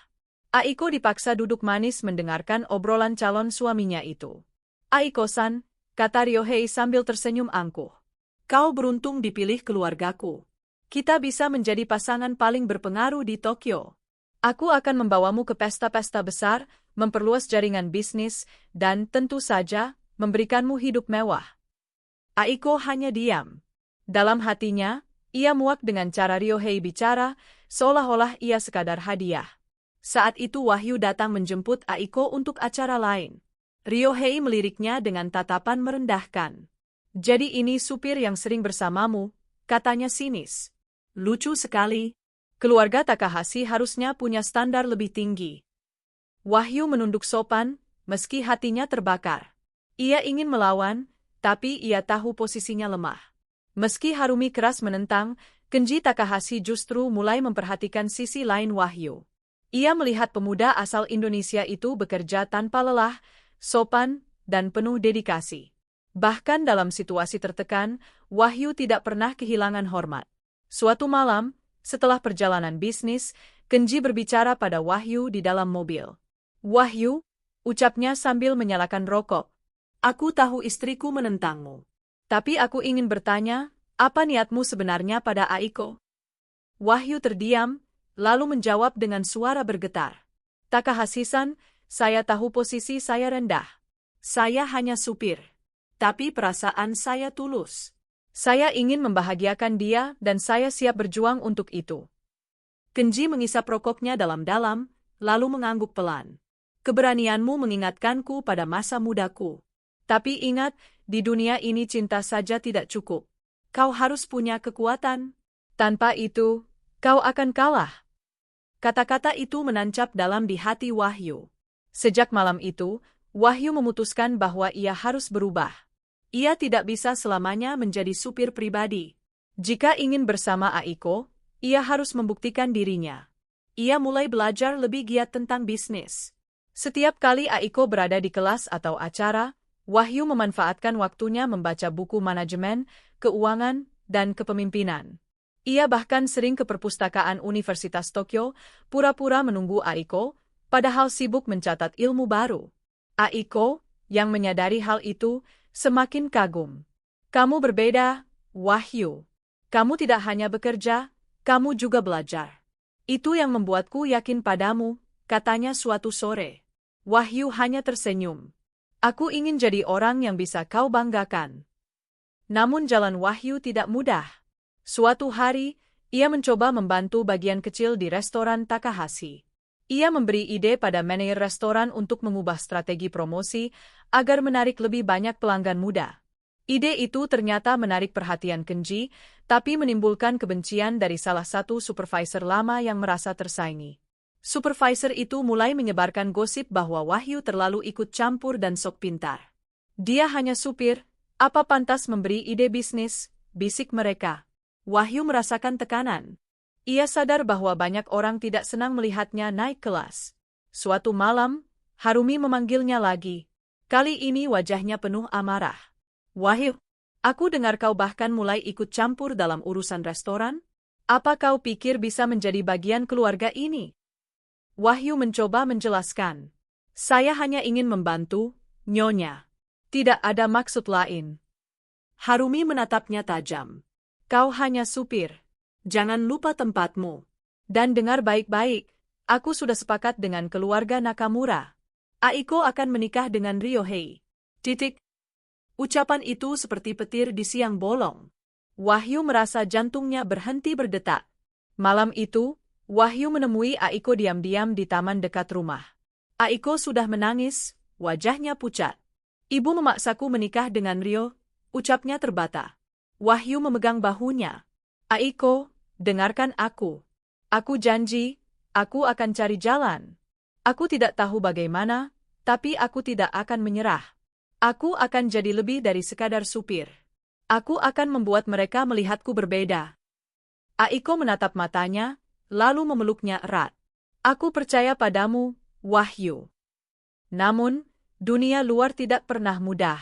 Speaker 1: Aiko dipaksa duduk manis mendengarkan obrolan calon suaminya itu. "Aiko-san," kata Ryohei sambil tersenyum angkuh, "kau beruntung dipilih keluargaku. Kita bisa menjadi pasangan paling berpengaruh di Tokyo. Aku akan membawamu ke pesta-pesta besar, memperluas jaringan bisnis, dan tentu saja, memberikanmu hidup mewah." Aiko hanya diam. Dalam hatinya, ia muak dengan cara Ryohei bicara, seolah-olah ia sekadar hadiah. Saat itu Wahyu datang menjemput Aiko untuk acara lain. Ryohei meliriknya dengan tatapan merendahkan. "Jadi ini supir yang sering bersamamu," katanya sinis. "Lucu sekali. Keluarga Takahashi harusnya punya standar lebih tinggi." Wahyu menunduk sopan, meski hatinya terbakar. Ia ingin melawan, tapi ia tahu posisinya lemah. Meski Harumi keras menentang, Kenji Takahashi justru mulai memperhatikan sisi lain Wahyu. Ia melihat pemuda asal Indonesia itu bekerja tanpa lelah, sopan, dan penuh dedikasi. Bahkan dalam situasi tertekan, Wahyu tidak pernah kehilangan hormat. Suatu malam, setelah perjalanan bisnis, Kenji berbicara pada Wahyu di dalam mobil. "Wahyu," ucapnya sambil menyalakan rokok, "aku tahu istriku menentangmu. Tapi aku ingin bertanya, apa niatmu sebenarnya pada Aiko?" Wahyu terdiam, lalu menjawab dengan suara bergetar. "Takahashi-san, saya tahu posisi saya rendah. Saya hanya supir. Tapi perasaan saya tulus. Saya ingin membahagiakan dia dan saya siap berjuang untuk itu." Kenji mengisap rokoknya dalam-dalam, lalu mengangguk pelan. "Keberanianmu mengingatkanku pada masa mudaku. Tapi ingat, di dunia ini cinta saja tidak cukup. Kau harus punya kekuatan. Tanpa itu, kau akan kalah." Kata-kata itu menancap dalam di hati Wahyu. Sejak malam itu, Wahyu memutuskan bahwa ia harus berubah. Ia tidak bisa selamanya menjadi supir pribadi. Jika ingin bersama Aiko, ia harus membuktikan dirinya. Ia mulai belajar lebih giat tentang bisnis. Setiap kali Aiko berada di kelas atau acara, Wahyu memanfaatkan waktunya membaca buku manajemen, keuangan, dan kepemimpinan. Ia bahkan sering ke perpustakaan Universitas Tokyo, pura-pura menunggu Aiko, padahal sibuk mencatat ilmu baru. Aiko, yang menyadari hal itu, semakin kagum. Kamu berbeda, Wahyu. Kamu tidak hanya bekerja, kamu juga belajar. Itu yang membuatku yakin padamu, katanya suatu sore. Wahyu hanya tersenyum. Aku ingin jadi orang yang bisa kau banggakan. Namun jalan Wahyu tidak mudah. Suatu hari, ia mencoba membantu bagian kecil di restoran Takahashi. Ia memberi ide pada manajer restoran untuk mengubah strategi promosi agar menarik lebih banyak pelanggan muda. Ide itu ternyata menarik perhatian Kenji, tapi menimbulkan kebencian dari salah satu supervisor lama yang merasa tersaingi. Supervisor itu mulai menyebarkan gosip bahwa Wahyu terlalu ikut campur dan sok pintar. Dia hanya supir, apa pantas memberi ide bisnis, bisik mereka. Wahyu merasakan tekanan. Ia sadar bahwa banyak orang tidak senang melihatnya naik kelas. Suatu malam, Harumi memanggilnya lagi. Kali ini wajahnya penuh amarah. Wahyu, aku dengar kau bahkan mulai ikut campur dalam urusan restoran? Apa kau pikir bisa menjadi bagian keluarga ini? Wahyu mencoba menjelaskan. Saya hanya ingin membantu, Nyonya. Tidak ada maksud lain. Harumi menatapnya tajam. Kau hanya supir. Jangan lupa tempatmu. Dan dengar baik-baik, aku sudah sepakat dengan keluarga Nakamura. Aiko akan menikah dengan Ryohei. Ucapan itu seperti petir di siang bolong. Wahyu merasa jantungnya berhenti berdetak. Malam itu, Wahyu menemui Aiko diam-diam di taman dekat rumah. Aiko sudah menangis, wajahnya pucat. Ibu memaksaku menikah dengan Ryo, ucapnya terbata. Wahyu memegang bahunya. Aiko, dengarkan aku. Aku janji, aku akan cari jalan. Aku tidak tahu bagaimana, tapi aku tidak akan menyerah. Aku akan jadi lebih dari sekadar supir. Aku akan membuat mereka melihatku berbeda. Aiko menatap matanya, lalu memeluknya erat. Aku percaya padamu, Wahyu. Namun, dunia luar tidak pernah mudah.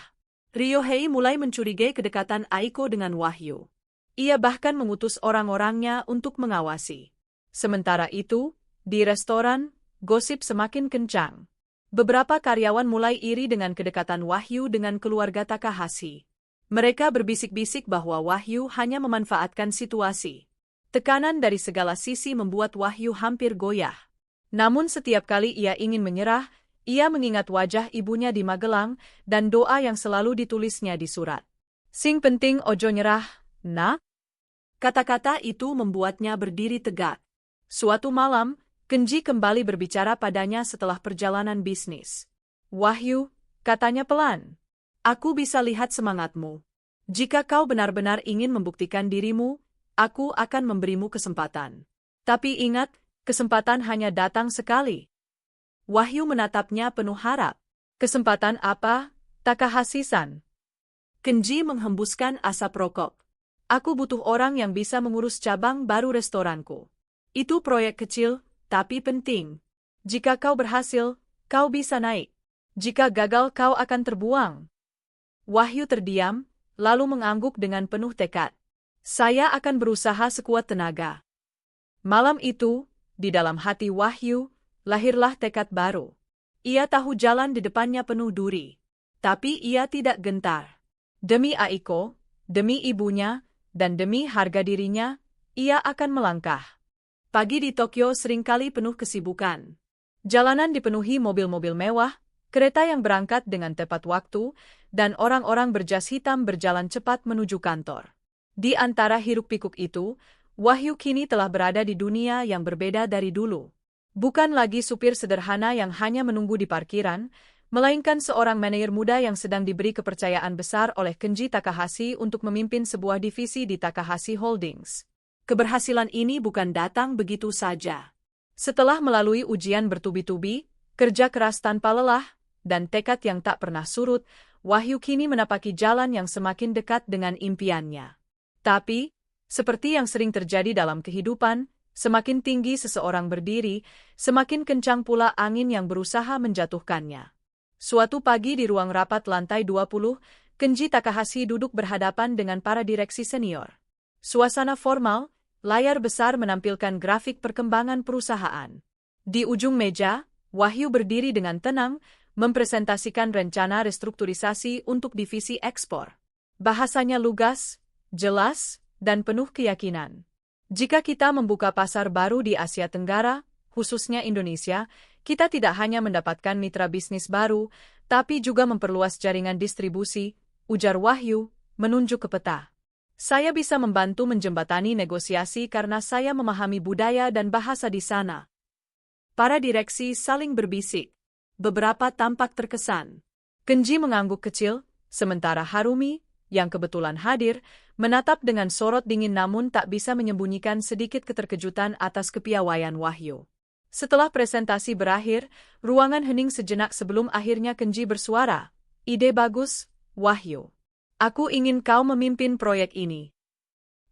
Speaker 1: Ryohei mulai mencurigai kedekatan Aiko dengan Wahyu. Ia bahkan mengutus orang-orangnya untuk mengawasi. Sementara itu, di restoran, gosip semakin kencang. Beberapa karyawan mulai iri dengan kedekatan Wahyu dengan keluarga Takahashi. Mereka berbisik-bisik bahwa Wahyu hanya memanfaatkan situasi. Tekanan dari segala sisi membuat Wahyu hampir goyah. Namun setiap kali ia ingin menyerah, ia mengingat wajah ibunya di Magelang dan doa yang selalu ditulisnya di surat. Sing penting ojo nyerah, nak. Kata-kata itu membuatnya berdiri tegak. Suatu malam, Kenji kembali berbicara padanya setelah perjalanan bisnis. Wahyu, katanya pelan. Aku bisa lihat semangatmu. Jika kau benar-benar ingin membuktikan dirimu, aku akan memberimu kesempatan. Tapi ingat, kesempatan hanya datang sekali. Wahyu menatapnya penuh harap. Kesempatan apa, Takahashi-san? Kenji menghembuskan asap rokok. Aku butuh orang yang bisa mengurus cabang baru restoranku. Itu proyek kecil, tapi penting. Jika kau berhasil, kau bisa naik. Jika gagal, kau akan terbuang. Wahyu terdiam, lalu mengangguk dengan penuh tekad. Saya akan berusaha sekuat tenaga. Malam itu, di dalam hati Wahyu, lahirlah tekad baru. Ia tahu jalan di depannya penuh duri. Tapi ia tidak gentar. Demi Aiko, demi ibunya, dan demi harga dirinya, ia akan melangkah. Pagi di Tokyo seringkali penuh kesibukan. Jalanan dipenuhi mobil-mobil mewah, kereta yang berangkat dengan tepat waktu, dan orang-orang berjas hitam berjalan cepat menuju kantor. Di antara hiruk-pikuk itu, Wahyu kini telah berada di dunia yang berbeda dari dulu. Bukan lagi supir sederhana yang hanya menunggu di parkiran, melainkan seorang manajer muda yang sedang diberi kepercayaan besar oleh Kenji Takahashi untuk memimpin sebuah divisi di Takahashi Holdings. Keberhasilan ini bukan datang begitu saja. Setelah melalui ujian bertubi-tubi, kerja keras tanpa lelah, dan tekad yang tak pernah surut, Wahyu kini menapaki jalan yang semakin dekat dengan impiannya. Tapi, seperti yang sering terjadi dalam kehidupan, semakin tinggi seseorang berdiri, semakin kencang pula angin yang berusaha menjatuhkannya. Suatu pagi di ruang rapat lantai 20, Kenji Takahashi duduk berhadapan dengan para direksi senior. Suasana formal, layar besar menampilkan grafik perkembangan perusahaan. Di ujung meja, Wahyu berdiri dengan tenang, mempresentasikan rencana restrukturisasi untuk divisi ekspor. Bahasanya lugas, jelas, dan penuh keyakinan. Jika kita membuka pasar baru di Asia Tenggara, khususnya Indonesia, kita tidak hanya mendapatkan mitra bisnis baru, tapi juga memperluas jaringan distribusi, ujar Wahyu, menunjuk ke peta. Saya bisa membantu menjembatani negosiasi karena saya memahami budaya dan bahasa di sana. Para direksi saling berbisik. Beberapa tampak terkesan. Kenji mengangguk kecil, sementara Harumi, yang kebetulan hadir, menatap dengan sorot dingin namun tak bisa menyembunyikan sedikit keterkejutan atas kepiawaian Wahyu. Setelah presentasi berakhir, ruangan hening sejenak sebelum akhirnya Kenji bersuara. Ide bagus, Wahyu. Aku ingin kau memimpin proyek ini.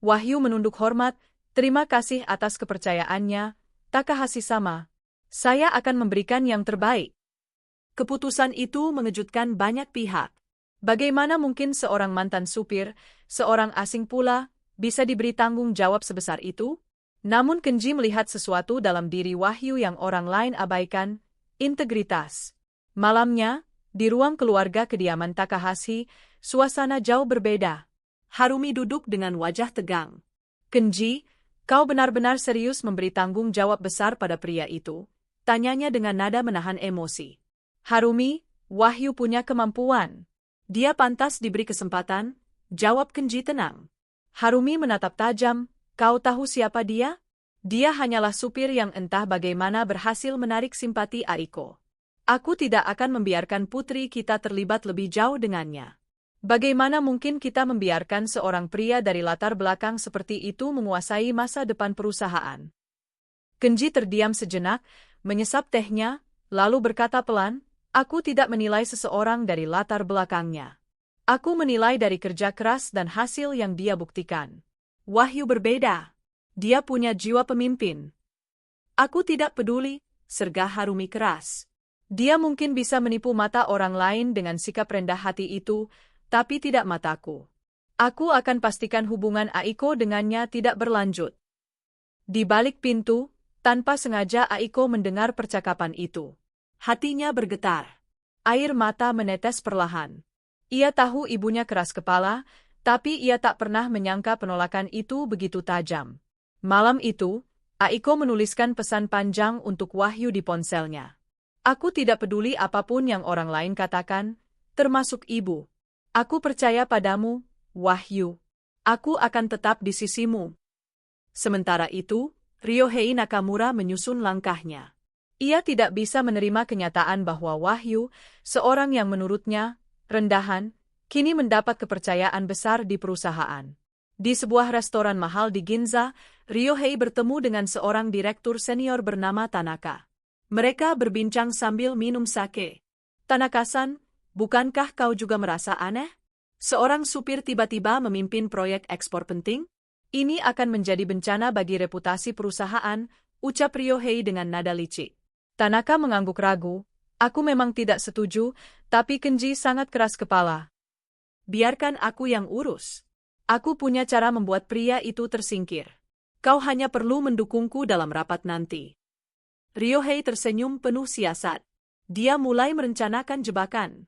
Speaker 1: Wahyu menunduk hormat, terima kasih atas kepercayaannya, Takahashi-sama. Saya akan memberikan yang terbaik. Keputusan itu mengejutkan banyak pihak. Bagaimana mungkin seorang mantan supir, seorang asing pula, bisa diberi tanggung jawab sebesar itu? Namun Kenji melihat sesuatu dalam diri Wahyu yang orang lain abaikan, integritas. Malamnya, di ruang keluarga kediaman Takahashi, suasana jauh berbeda. Harumi duduk dengan wajah tegang. Kenji, kau benar-benar serius memberi tanggung jawab besar pada pria itu? Tanyanya dengan nada menahan emosi. Harumi, Wahyu punya kemampuan. Dia pantas diberi kesempatan, jawab Kenji tenang. Harumi menatap tajam, kau tahu siapa dia? Dia hanyalah supir yang entah bagaimana berhasil menarik simpati Aiko. Aku tidak akan membiarkan putri kita terlibat lebih jauh dengannya. Bagaimana mungkin kita membiarkan seorang pria dari latar belakang seperti itu menguasai masa depan perusahaan? Kenji terdiam sejenak, menyesap tehnya, lalu berkata pelan, aku tidak menilai seseorang dari latar belakangnya. Aku menilai dari kerja keras dan hasil yang dia buktikan. Wahyu berbeda. Dia punya jiwa pemimpin. Aku tidak peduli, sergah Harumi keras. Dia mungkin bisa menipu mata orang lain dengan sikap rendah hati itu, tapi tidak mataku. Aku akan pastikan hubungan Aiko dengannya tidak berlanjut. Di balik pintu, tanpa sengaja Aiko mendengar percakapan itu. Hatinya bergetar. Air mata menetes perlahan. Ia tahu ibunya keras kepala, tapi ia tak pernah menyangka penolakan itu begitu tajam. Malam itu, Aiko menuliskan pesan panjang untuk Wahyu di ponselnya. Aku tidak peduli apapun yang orang lain katakan, termasuk ibu. Aku percaya padamu, Wahyu. Aku akan tetap di sisimu. Sementara itu, Ryohei Nakamura menyusun langkahnya. Ia tidak bisa menerima kenyataan bahwa Wahyu, seorang yang menurutnya rendahan, kini mendapat kepercayaan besar di perusahaan. Di sebuah restoran mahal di Ginza, Ryohei bertemu dengan seorang direktur senior bernama Tanaka. Mereka berbincang sambil minum sake. Tanaka-san, bukankah kau juga merasa aneh? Seorang supir tiba-tiba memimpin proyek ekspor penting? Ini akan menjadi bencana bagi reputasi perusahaan, ucap Ryohei dengan nada licik. Tanaka mengangguk ragu, aku memang tidak setuju, tapi Kenji sangat keras kepala. Biarkan aku yang urus. Aku punya cara membuat pria itu tersingkir. Kau hanya perlu mendukungku dalam rapat nanti. Ryohei tersenyum penuh siasat. Dia mulai merencanakan jebakan.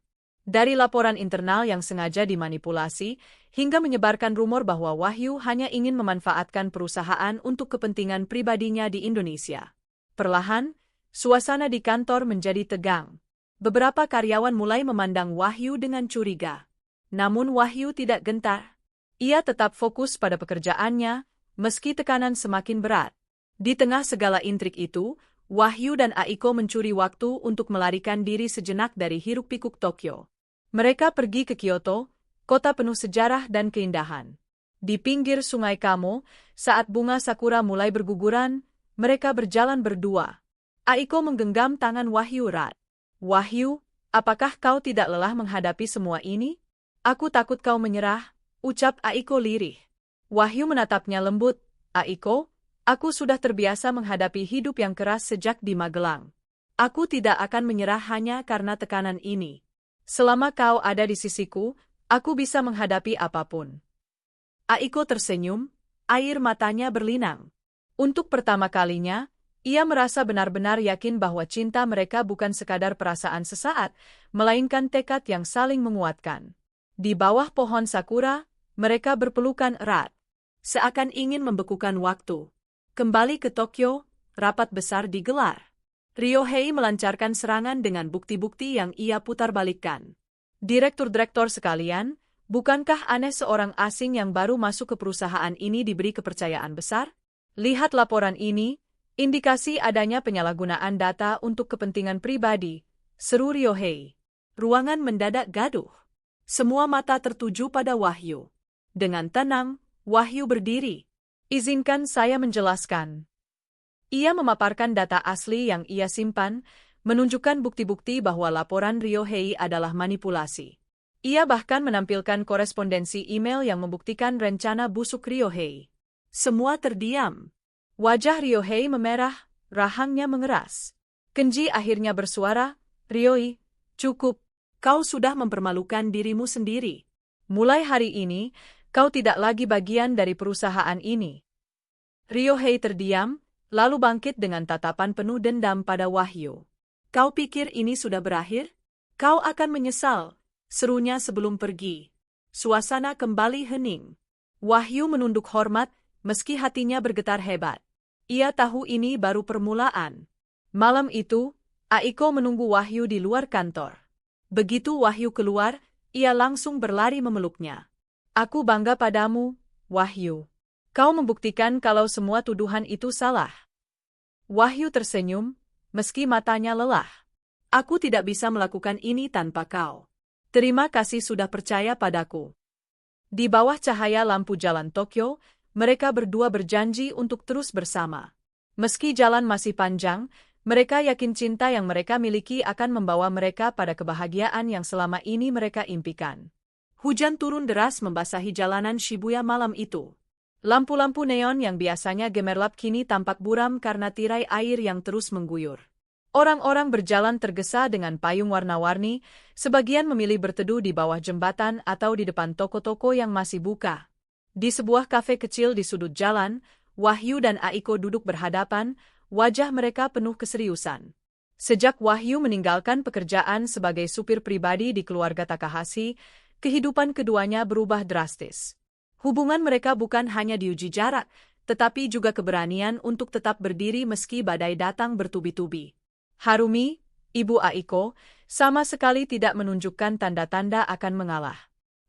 Speaker 1: Dari laporan internal yang sengaja dimanipulasi, hingga menyebarkan rumor bahwa Wahyu hanya ingin memanfaatkan perusahaan untuk kepentingan pribadinya di Indonesia. Perlahan, suasana di kantor menjadi tegang. Beberapa karyawan mulai memandang Wahyu dengan curiga. Namun Wahyu tidak gentar. Ia tetap fokus pada pekerjaannya, meski tekanan semakin berat. Di tengah segala intrik itu, Wahyu dan Aiko mencuri waktu untuk melarikan diri sejenak dari hiruk-pikuk Tokyo. Mereka pergi ke Kyoto, kota penuh sejarah dan keindahan. Di pinggir sungai Kamo, saat bunga sakura mulai berguguran, mereka berjalan berdua. Aiko menggenggam tangan Wahyu erat. Wahyu, apakah kau tidak lelah menghadapi semua ini? Aku takut kau menyerah, ucap Aiko lirih. Wahyu menatapnya lembut, Aiko, aku sudah terbiasa menghadapi hidup yang keras sejak di Magelang. Aku tidak akan menyerah hanya karena tekanan ini. Selama kau ada di sisiku, aku bisa menghadapi apapun. Aiko tersenyum, air matanya berlinang. Untuk pertama kalinya, ia merasa benar-benar yakin bahwa cinta mereka bukan sekadar perasaan sesaat, melainkan tekad yang saling menguatkan. Di bawah pohon sakura, mereka berpelukan erat, seakan ingin membekukan waktu. Kembali ke Tokyo, rapat besar digelar. Ryohei melancarkan serangan dengan bukti-bukti yang ia putarbalikkan. Direktur-direktur sekalian, bukankah aneh seorang asing yang baru masuk ke perusahaan ini diberi kepercayaan besar? Lihat laporan ini, indikasi adanya penyalahgunaan data untuk kepentingan pribadi, seru Ryohei. Ruangan mendadak gaduh. Semua mata tertuju pada Wahyu. Dengan tenang, Wahyu berdiri. Izinkan saya menjelaskan. Ia memaparkan data asli yang ia simpan, menunjukkan bukti-bukti bahwa laporan Ryohei adalah manipulasi. Ia bahkan menampilkan korespondensi email yang membuktikan rencana busuk Ryohei. Semua terdiam. Wajah Ryohei memerah, rahangnya mengeras. Kenji akhirnya bersuara, "Ryoi, cukup. Kau sudah mempermalukan dirimu sendiri. Mulai hari ini, kau tidak lagi bagian dari perusahaan ini." Ryohei terdiam, lalu bangkit dengan tatapan penuh dendam pada Wahyu. "Kau pikir ini sudah berakhir? Kau akan menyesal," serunya sebelum pergi. Suasana kembali hening. Wahyu menunduk hormat, meski hatinya bergetar hebat. Ia tahu ini baru permulaan. Malam itu, Aiko menunggu Wahyu di luar kantor. Begitu Wahyu keluar, ia langsung berlari memeluknya. "Aku bangga padamu, Wahyu. Kau membuktikan kalau semua tuduhan itu salah." Wahyu tersenyum, meski matanya lelah. "Aku tidak bisa melakukan ini tanpa kau. Terima kasih sudah percaya padaku." Di bawah cahaya lampu jalan Tokyo, mereka berdua berjanji untuk terus bersama. Meski jalan masih panjang, mereka yakin cinta yang mereka miliki akan membawa mereka pada kebahagiaan yang selama ini mereka impikan. Hujan turun deras membasahi jalanan Shibuya malam itu. Lampu-lampu neon yang biasanya gemerlap kini tampak buram karena tirai air yang terus mengguyur. Orang-orang berjalan tergesa dengan payung warna-warni, sebagian memilih berteduh di bawah jembatan atau di depan toko-toko yang masih buka. Di sebuah kafe kecil di sudut jalan, Wahyu dan Aiko duduk berhadapan, wajah mereka penuh keseriusan. Sejak Wahyu meninggalkan pekerjaan sebagai supir pribadi di keluarga Takahashi, kehidupan keduanya berubah drastis. Hubungan mereka bukan hanya diuji jarak, tetapi juga keberanian untuk tetap berdiri meski badai datang bertubi-tubi. Harumi, ibu Aiko, sama sekali tidak menunjukkan tanda-tanda akan mengalah.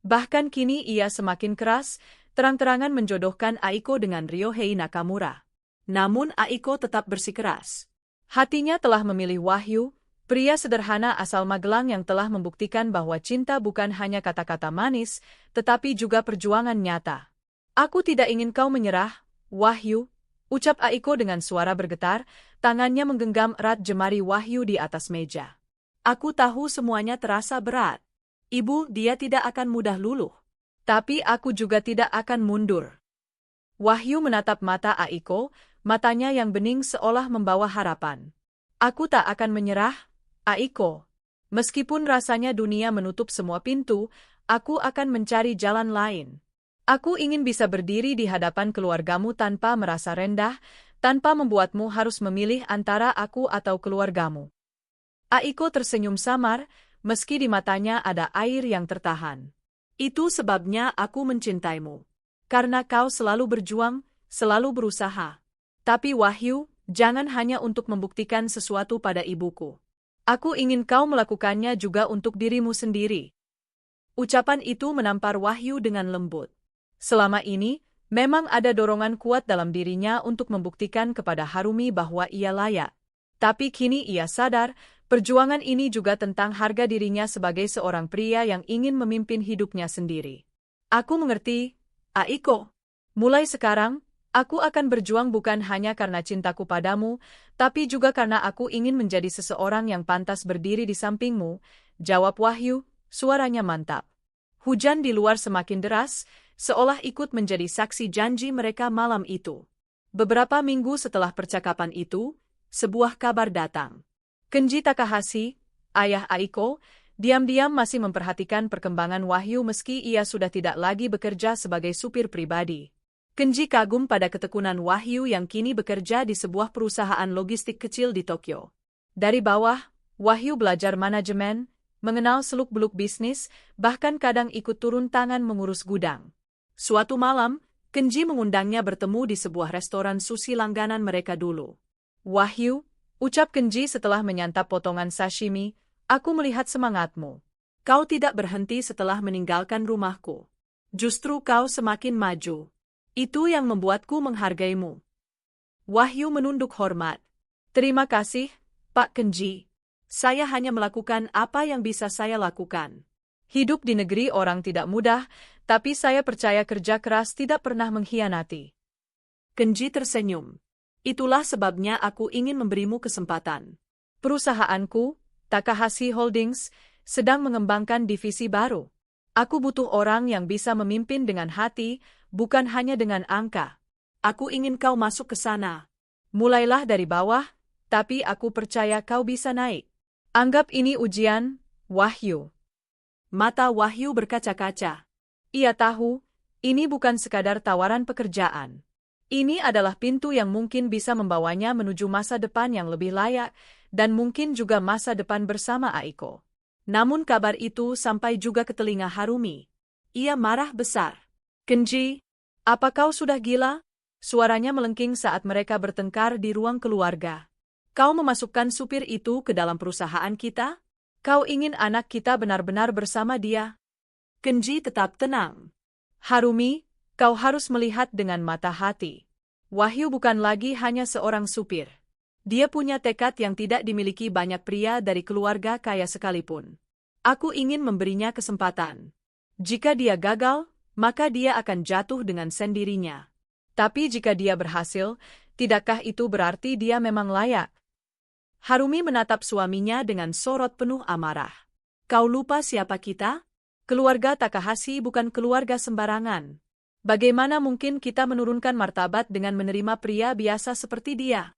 Speaker 1: Bahkan kini ia semakin keras, terang-terangan menjodohkan Aiko dengan Ryohei Nakamura. Namun Aiko tetap bersikeras. Hatinya telah memilih Wahyu, pria sederhana asal Magelang yang telah membuktikan bahwa cinta bukan hanya kata-kata manis, tetapi juga perjuangan nyata. "Aku tidak ingin kau menyerah, Wahyu," ucap Aiko dengan suara bergetar, tangannya menggenggam erat jemari Wahyu di atas meja. "Aku tahu semuanya terasa berat. Ibu, dia tidak akan mudah luluh. Tapi aku juga tidak akan mundur." Wahyu menatap mata Aiko, matanya yang bening seolah membawa harapan. "Aku tak akan menyerah, Aiko. Meskipun rasanya dunia menutup semua pintu, aku akan mencari jalan lain. Aku ingin bisa berdiri di hadapan keluargamu tanpa merasa rendah, tanpa membuatmu harus memilih antara aku atau keluargamu." Aiko tersenyum samar, meski di matanya ada air yang tertahan. "Itu sebabnya aku mencintaimu. Karena kau selalu berjuang, selalu berusaha. Tapi Wahyu, jangan hanya untuk membuktikan sesuatu pada ibuku. Aku ingin kau melakukannya juga untuk dirimu sendiri." Ucapan itu menampar Wahyu dengan lembut. Selama ini, memang ada dorongan kuat dalam dirinya untuk membuktikan kepada Harumi bahwa ia layak. Tapi kini ia sadar, perjuangan ini juga tentang harga dirinya sebagai seorang pria yang ingin memimpin hidupnya sendiri. "Aku mengerti, Aiko. Mulai sekarang, aku akan berjuang bukan hanya karena cintaku padamu, tapi juga karena aku ingin menjadi seseorang yang pantas berdiri di sampingmu," jawab Wahyu, suaranya mantap. Hujan di luar semakin deras, seolah ikut menjadi saksi janji mereka malam itu. Beberapa minggu setelah percakapan itu, sebuah kabar datang. Kenji Takahashi, ayah Aiko, diam-diam masih memperhatikan perkembangan Wahyu meski ia sudah tidak lagi bekerja sebagai supir pribadi. Kenji kagum pada ketekunan Wahyu yang kini bekerja di sebuah perusahaan logistik kecil di Tokyo. Dari bawah, Wahyu belajar manajemen, mengenal seluk-beluk bisnis, bahkan kadang ikut turun tangan mengurus gudang. Suatu malam, Kenji mengundangnya bertemu di sebuah restoran sushi langganan mereka dulu. "Wahyu," ucap Kenji setelah menyantap potongan sashimi, "aku melihat semangatmu. Kau tidak berhenti setelah meninggalkan rumahku. Justru kau semakin maju. Itu yang membuatku menghargaimu." Wahyu menunduk hormat. "Terima kasih, Pak Kenji. Saya hanya melakukan apa yang bisa saya lakukan. Hidup di negeri orang tidak mudah, tapi saya percaya kerja keras tidak pernah mengkhianati." Kenji tersenyum. "Itulah sebabnya aku ingin memberimu kesempatan. Perusahaanku, Takahashi Holdings, sedang mengembangkan divisi baru. Aku butuh orang yang bisa memimpin dengan hati, bukan hanya dengan angka. Aku ingin kau masuk ke sana. Mulailah dari bawah, tapi aku percaya kau bisa naik. Anggap ini ujian, Wahyu." Mata Wahyu berkaca-kaca. Ia tahu, ini bukan sekadar tawaran pekerjaan. Ini adalah pintu yang mungkin bisa membawanya menuju masa depan yang lebih layak, dan mungkin juga masa depan bersama Aiko. Namun kabar itu sampai juga ke telinga Harumi. Ia marah besar. "Kenji, apa kau sudah gila?" Suaranya melengking saat mereka bertengkar di ruang keluarga. "Kau memasukkan supir itu ke dalam perusahaan kita? Kau ingin anak kita benar-benar bersama dia?" Kenji tetap tenang. "Harumi, kau harus melihat dengan mata hati. Wahyu bukan lagi hanya seorang supir. Dia punya tekad yang tidak dimiliki banyak pria dari keluarga kaya sekalipun. Aku ingin memberinya kesempatan. Jika dia gagal, maka dia akan jatuh dengan sendirinya. Tapi jika dia berhasil, tidakkah itu berarti dia memang layak?" Harumi menatap suaminya dengan sorot penuh amarah. "Kau lupa siapa kita? Keluarga Takahashi bukan keluarga sembarangan. Bagaimana mungkin kita menurunkan martabat dengan menerima pria biasa seperti dia?"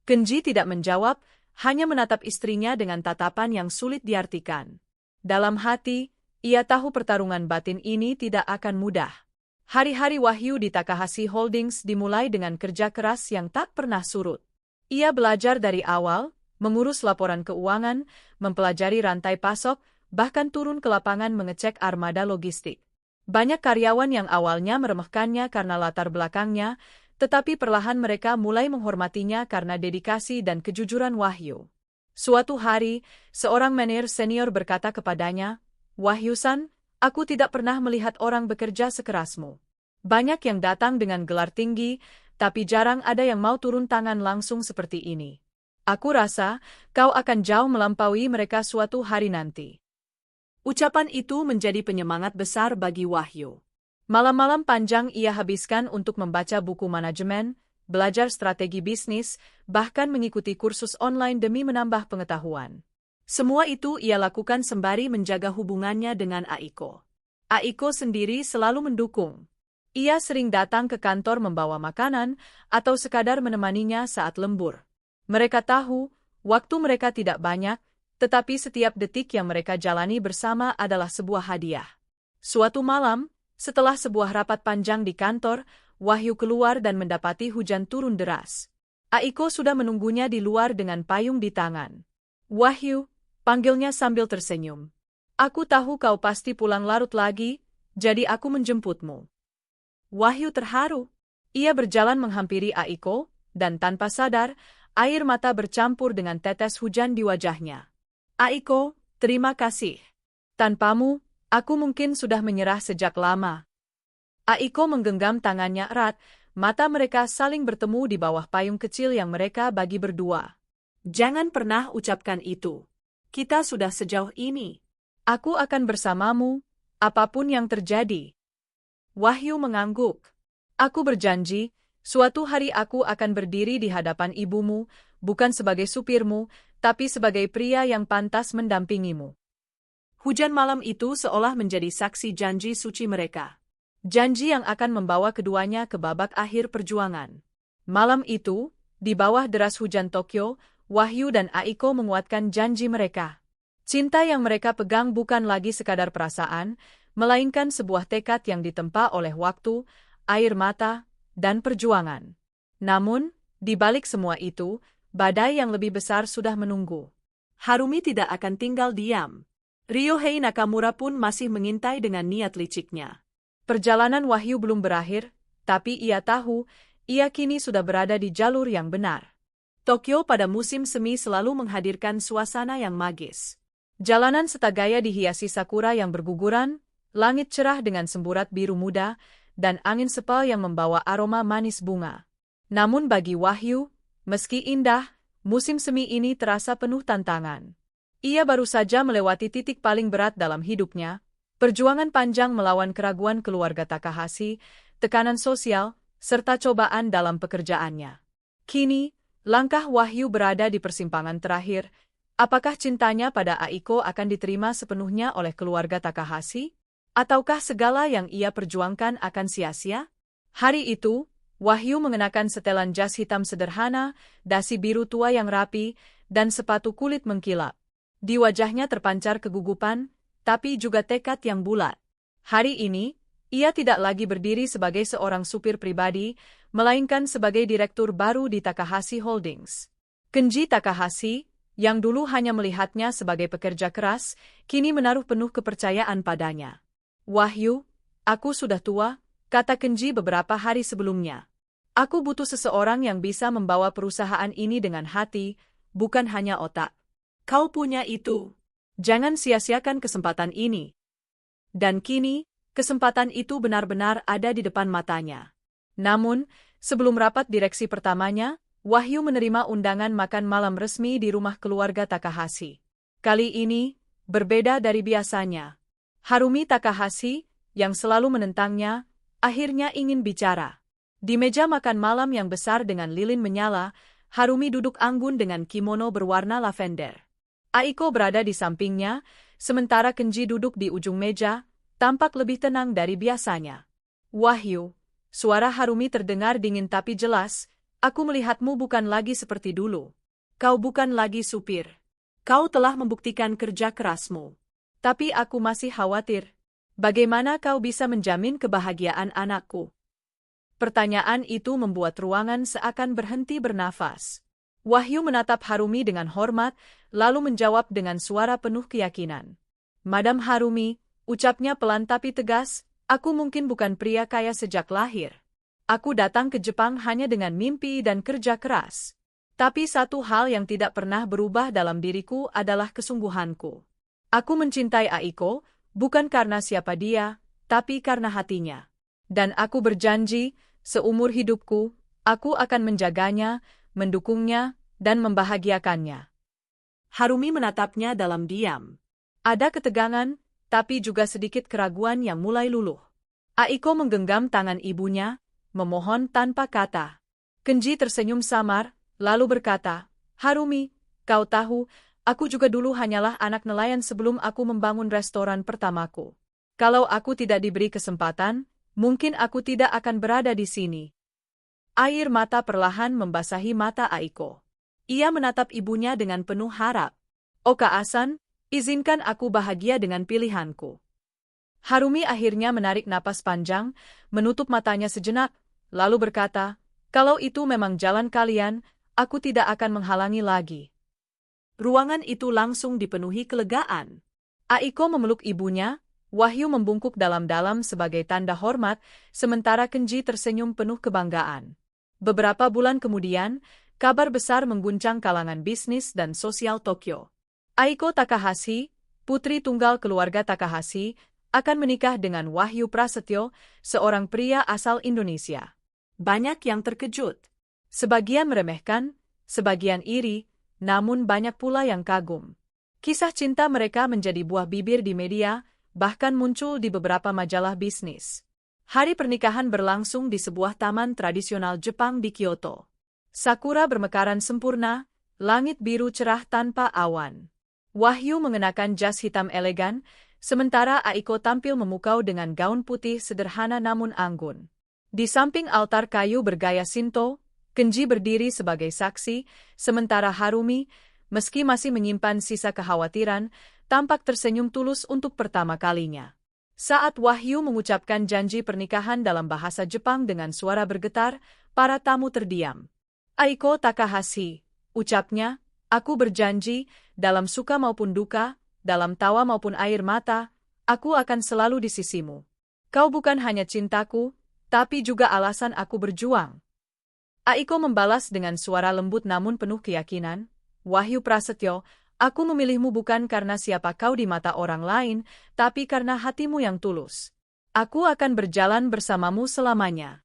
Speaker 1: Kenji tidak menjawab, hanya menatap istrinya dengan tatapan yang sulit diartikan. Dalam hati, ia tahu pertarungan batin ini tidak akan mudah. Hari-hari Wahyu di Takahashi Holdings dimulai dengan kerja keras yang tak pernah surut. Ia belajar dari awal, mengurus laporan keuangan, mempelajari rantai pasok, bahkan turun ke lapangan mengecek armada logistik. Banyak karyawan yang awalnya meremehkannya karena latar belakangnya, tetapi perlahan mereka mulai menghormatinya karena dedikasi dan kejujuran Wahyu. Suatu hari, seorang manajer senior berkata kepadanya, "Wahyu-san, aku tidak pernah melihat orang bekerja sekerasmu. Banyak yang datang dengan gelar tinggi, tapi jarang ada yang mau turun tangan langsung seperti ini. Aku rasa, kau akan jauh melampaui mereka suatu hari nanti." Ucapan itu menjadi penyemangat besar bagi Wahyu. Malam-malam panjang ia habiskan untuk membaca buku manajemen, belajar strategi bisnis, bahkan mengikuti kursus online demi menambah pengetahuan. Semua itu ia lakukan sembari menjaga hubungannya dengan Aiko. Aiko sendiri selalu mendukung. Ia sering datang ke kantor membawa makanan, atau sekadar menemaninya saat lembur. Mereka tahu, waktu mereka tidak banyak, tetapi setiap detik yang mereka jalani bersama adalah sebuah hadiah. Suatu malam, setelah sebuah rapat panjang di kantor, Wahyu keluar dan mendapati hujan turun deras. Aiko sudah menunggunya di luar dengan payung di tangan. "Wahyu," panggilnya sambil tersenyum. "Aku tahu kau pasti pulang larut lagi, jadi aku menjemputmu." Wahyu terharu. Ia berjalan menghampiri Aiko, dan tanpa sadar, air mata bercampur dengan tetes hujan di wajahnya. "Aiko, terima kasih. Tanpamu, aku mungkin sudah menyerah sejak lama." Aiko menggenggam tangannya erat, mata mereka saling bertemu di bawah payung kecil yang mereka bagi berdua. "Jangan pernah ucapkan itu. Kita sudah sejauh ini. Aku akan bersamamu, apapun yang terjadi." Wahyu mengangguk. "Aku berjanji, suatu hari aku akan berdiri di hadapan ibumu, bukan sebagai supirmu, tapi sebagai pria yang pantas mendampingimu." Hujan malam itu seolah menjadi saksi janji suci mereka. Janji yang akan membawa keduanya ke babak akhir perjuangan. Malam itu, di bawah deras hujan Tokyo, Wahyu dan Aiko menguatkan janji mereka. Cinta yang mereka pegang bukan lagi sekadar perasaan, melainkan sebuah tekad yang ditempa oleh waktu, air mata, dan perjuangan. Namun, di balik semua itu, badai yang lebih besar sudah menunggu. Harumi tidak akan tinggal diam. Ryohei Nakamura pun masih mengintai dengan niat liciknya. Perjalanan Wahyu belum berakhir, tapi ia tahu, ia kini sudah berada di jalur yang benar. Tokyo pada musim semi selalu menghadirkan suasana yang magis. Jalanan Setagaya dihiasi sakura yang berguguran, langit cerah dengan semburat biru muda, dan angin sepal yang membawa aroma manis bunga. Namun bagi Wahyu, meski indah, musim semi ini terasa penuh tantangan. Ia baru saja melewati titik paling berat dalam hidupnya, perjuangan panjang melawan keraguan keluarga Takahashi, tekanan sosial, serta cobaan dalam pekerjaannya. Kini, langkah Wahyu berada di persimpangan terakhir. Apakah cintanya pada Aiko akan diterima sepenuhnya oleh keluarga Takahashi? Ataukah segala yang ia perjuangkan akan sia-sia? Hari itu, Wahyu mengenakan setelan jas hitam sederhana, dasi biru tua yang rapi, dan sepatu kulit mengkilap. Di wajahnya terpancar kegugupan, tapi juga tekad yang bulat. Hari ini, ia tidak lagi berdiri sebagai seorang supir pribadi, melainkan sebagai direktur baru di Takahashi Holdings. Kenji Takahashi, yang dulu hanya melihatnya sebagai pekerja keras, kini menaruh penuh kepercayaan padanya. Wahyu, aku sudah tua, kata Kenji beberapa hari sebelumnya. Aku butuh seseorang yang bisa membawa perusahaan ini dengan hati, bukan hanya otak. Kau punya itu. Jangan sia-siakan kesempatan ini. Dan kini, kesempatan itu benar-benar ada di depan matanya. Namun, sebelum rapat direksi pertamanya, Wahyu menerima undangan makan malam resmi di rumah keluarga Takahashi. Kali ini, berbeda dari biasanya. Harumi Takahashi, yang selalu menentangnya, akhirnya ingin bicara. Di meja makan malam yang besar dengan lilin menyala, Harumi duduk anggun dengan kimono berwarna lavender. Aiko berada di sampingnya, sementara Kenji duduk di ujung meja, tampak lebih tenang dari biasanya. Wahyu, suara Harumi terdengar dingin tapi jelas. Aku melihatmu bukan lagi seperti dulu. Kau bukan lagi supir. Kau telah membuktikan kerja kerasmu. Tapi aku masih khawatir. Bagaimana kau bisa menjamin kebahagiaan anakku? Pertanyaan itu membuat ruangan seakan berhenti bernafas. Wahyu menatap Harumi dengan hormat, lalu menjawab dengan suara penuh keyakinan. Madam Harumi, ucapnya pelan tapi tegas, aku mungkin bukan pria kaya sejak lahir. Aku datang ke Jepang hanya dengan mimpi dan kerja keras. Tapi satu hal yang tidak pernah berubah dalam diriku adalah kesungguhanku. Aku mencintai Aiko, bukan karena siapa dia, tapi karena hatinya. Dan aku berjanji, seumur hidupku, aku akan menjaganya, mendukungnya, dan membahagiakannya. Harumi menatapnya dalam diam. Ada ketegangan, tapi juga sedikit keraguan yang mulai luluh. Aiko menggenggam tangan ibunya, memohon tanpa kata. Kenji tersenyum samar, lalu berkata, Harumi, kau tahu, aku juga dulu hanyalah anak nelayan sebelum aku membangun restoran pertamaku. Kalau aku tidak diberi kesempatan, mungkin aku tidak akan berada di sini. Air mata perlahan membasahi mata Aiko. Ia menatap ibunya dengan penuh harap. Oka-san, izinkan aku bahagia dengan pilihanku. Harumi akhirnya menarik napas panjang, menutup matanya sejenak, lalu berkata, kalau itu memang jalan kalian, aku tidak akan menghalangi lagi. Ruangan itu langsung dipenuhi kelegaan. Aiko memeluk ibunya, Wahyu membungkuk dalam-dalam sebagai tanda hormat, sementara Kenji tersenyum penuh kebanggaan. Beberapa bulan kemudian, kabar besar mengguncang kalangan bisnis dan sosial Tokyo. Aiko Takahashi, putri tunggal keluarga Takahashi, akan menikah dengan Wahyu Prasetyo, seorang pria asal Indonesia. Banyak yang terkejut. Sebagian meremehkan, sebagian iri, namun banyak pula yang kagum. Kisah cinta mereka menjadi buah bibir di media, bahkan muncul di beberapa majalah bisnis. Hari pernikahan berlangsung di sebuah taman tradisional Jepang di Kyoto. Sakura bermekaran sempurna, langit biru cerah tanpa awan. Wahyu mengenakan jas hitam elegan, sementara Aiko tampil memukau dengan gaun putih sederhana namun anggun. Di samping altar kayu bergaya Shinto, Kenji berdiri sebagai saksi, sementara Harumi, meski masih menyimpan sisa kekhawatiran, tampak tersenyum tulus untuk pertama kalinya. Saat Wahyu mengucapkan janji pernikahan dalam bahasa Jepang dengan suara bergetar, para tamu terdiam. Aiko Takahashi, ucapnya, aku berjanji, dalam suka maupun duka, dalam tawa maupun air mata, aku akan selalu di sisimu. Kau bukan hanya cintaku, tapi juga alasan aku berjuang. Aiko membalas dengan suara lembut namun penuh keyakinan, Wahyu Prasetyo, aku memilihmu bukan karena siapa kau di mata orang lain, tapi karena hatimu yang tulus. Aku akan berjalan bersamamu selamanya.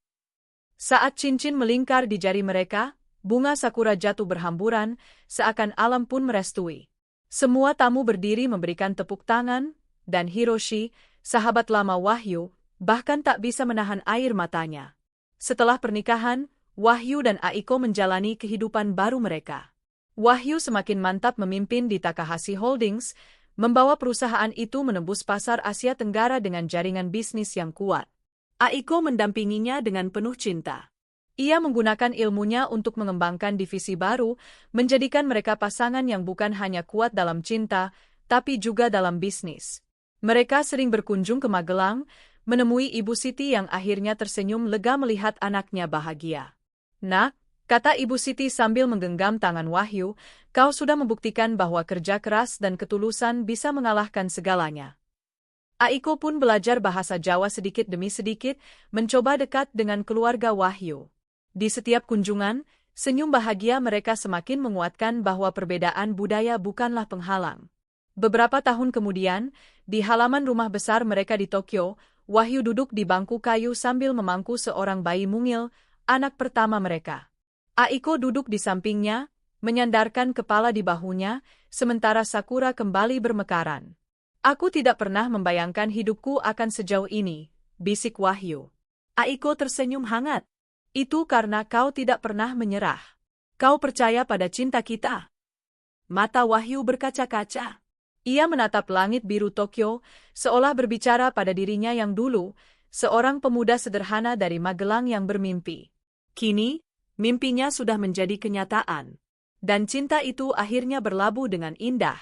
Speaker 1: Saat cincin melingkar di jari mereka, bunga sakura jatuh berhamburan, seakan alam pun merestui. Semua tamu berdiri memberikan tepuk tangan, dan Hiroshi, sahabat lama Wahyu, bahkan tak bisa menahan air matanya. Setelah pernikahan, Wahyu dan Aiko menjalani kehidupan baru mereka. Wahyu semakin mantap memimpin di Takahashi Holdings, membawa perusahaan itu menembus pasar Asia Tenggara dengan jaringan bisnis yang kuat. Aiko mendampinginya dengan penuh cinta. Ia menggunakan ilmunya untuk mengembangkan divisi baru, menjadikan mereka pasangan yang bukan hanya kuat dalam cinta, tapi juga dalam bisnis. Mereka sering berkunjung ke Magelang, menemui Ibu Siti yang akhirnya tersenyum lega melihat anaknya bahagia. Nak, kata Ibu Siti sambil menggenggam tangan Wahyu, kau sudah membuktikan bahwa kerja keras dan ketulusan bisa mengalahkan segalanya. Aiko pun belajar bahasa Jawa sedikit demi sedikit, mencoba dekat dengan keluarga Wahyu. Di setiap kunjungan, senyum bahagia mereka semakin menguatkan bahwa perbedaan budaya bukanlah penghalang. Beberapa tahun kemudian, di halaman rumah besar mereka di Tokyo, Wahyu duduk di bangku kayu sambil memangku seorang bayi mungil, anak pertama mereka. Aiko duduk di sampingnya, menyandarkan kepala di bahunya, sementara Sakura kembali bermekaran. Aku tidak pernah membayangkan hidupku akan sejauh ini, bisik Wahyu. Aiko tersenyum hangat. Itu karena kau tidak pernah menyerah. Kau percaya pada cinta kita. Mata Wahyu berkaca-kaca. Ia menatap langit biru Tokyo, seolah berbicara pada dirinya yang dulu, seorang pemuda sederhana dari Magelang yang bermimpi. Kini, mimpinya sudah menjadi kenyataan. Dan cinta itu akhirnya berlabuh dengan indah.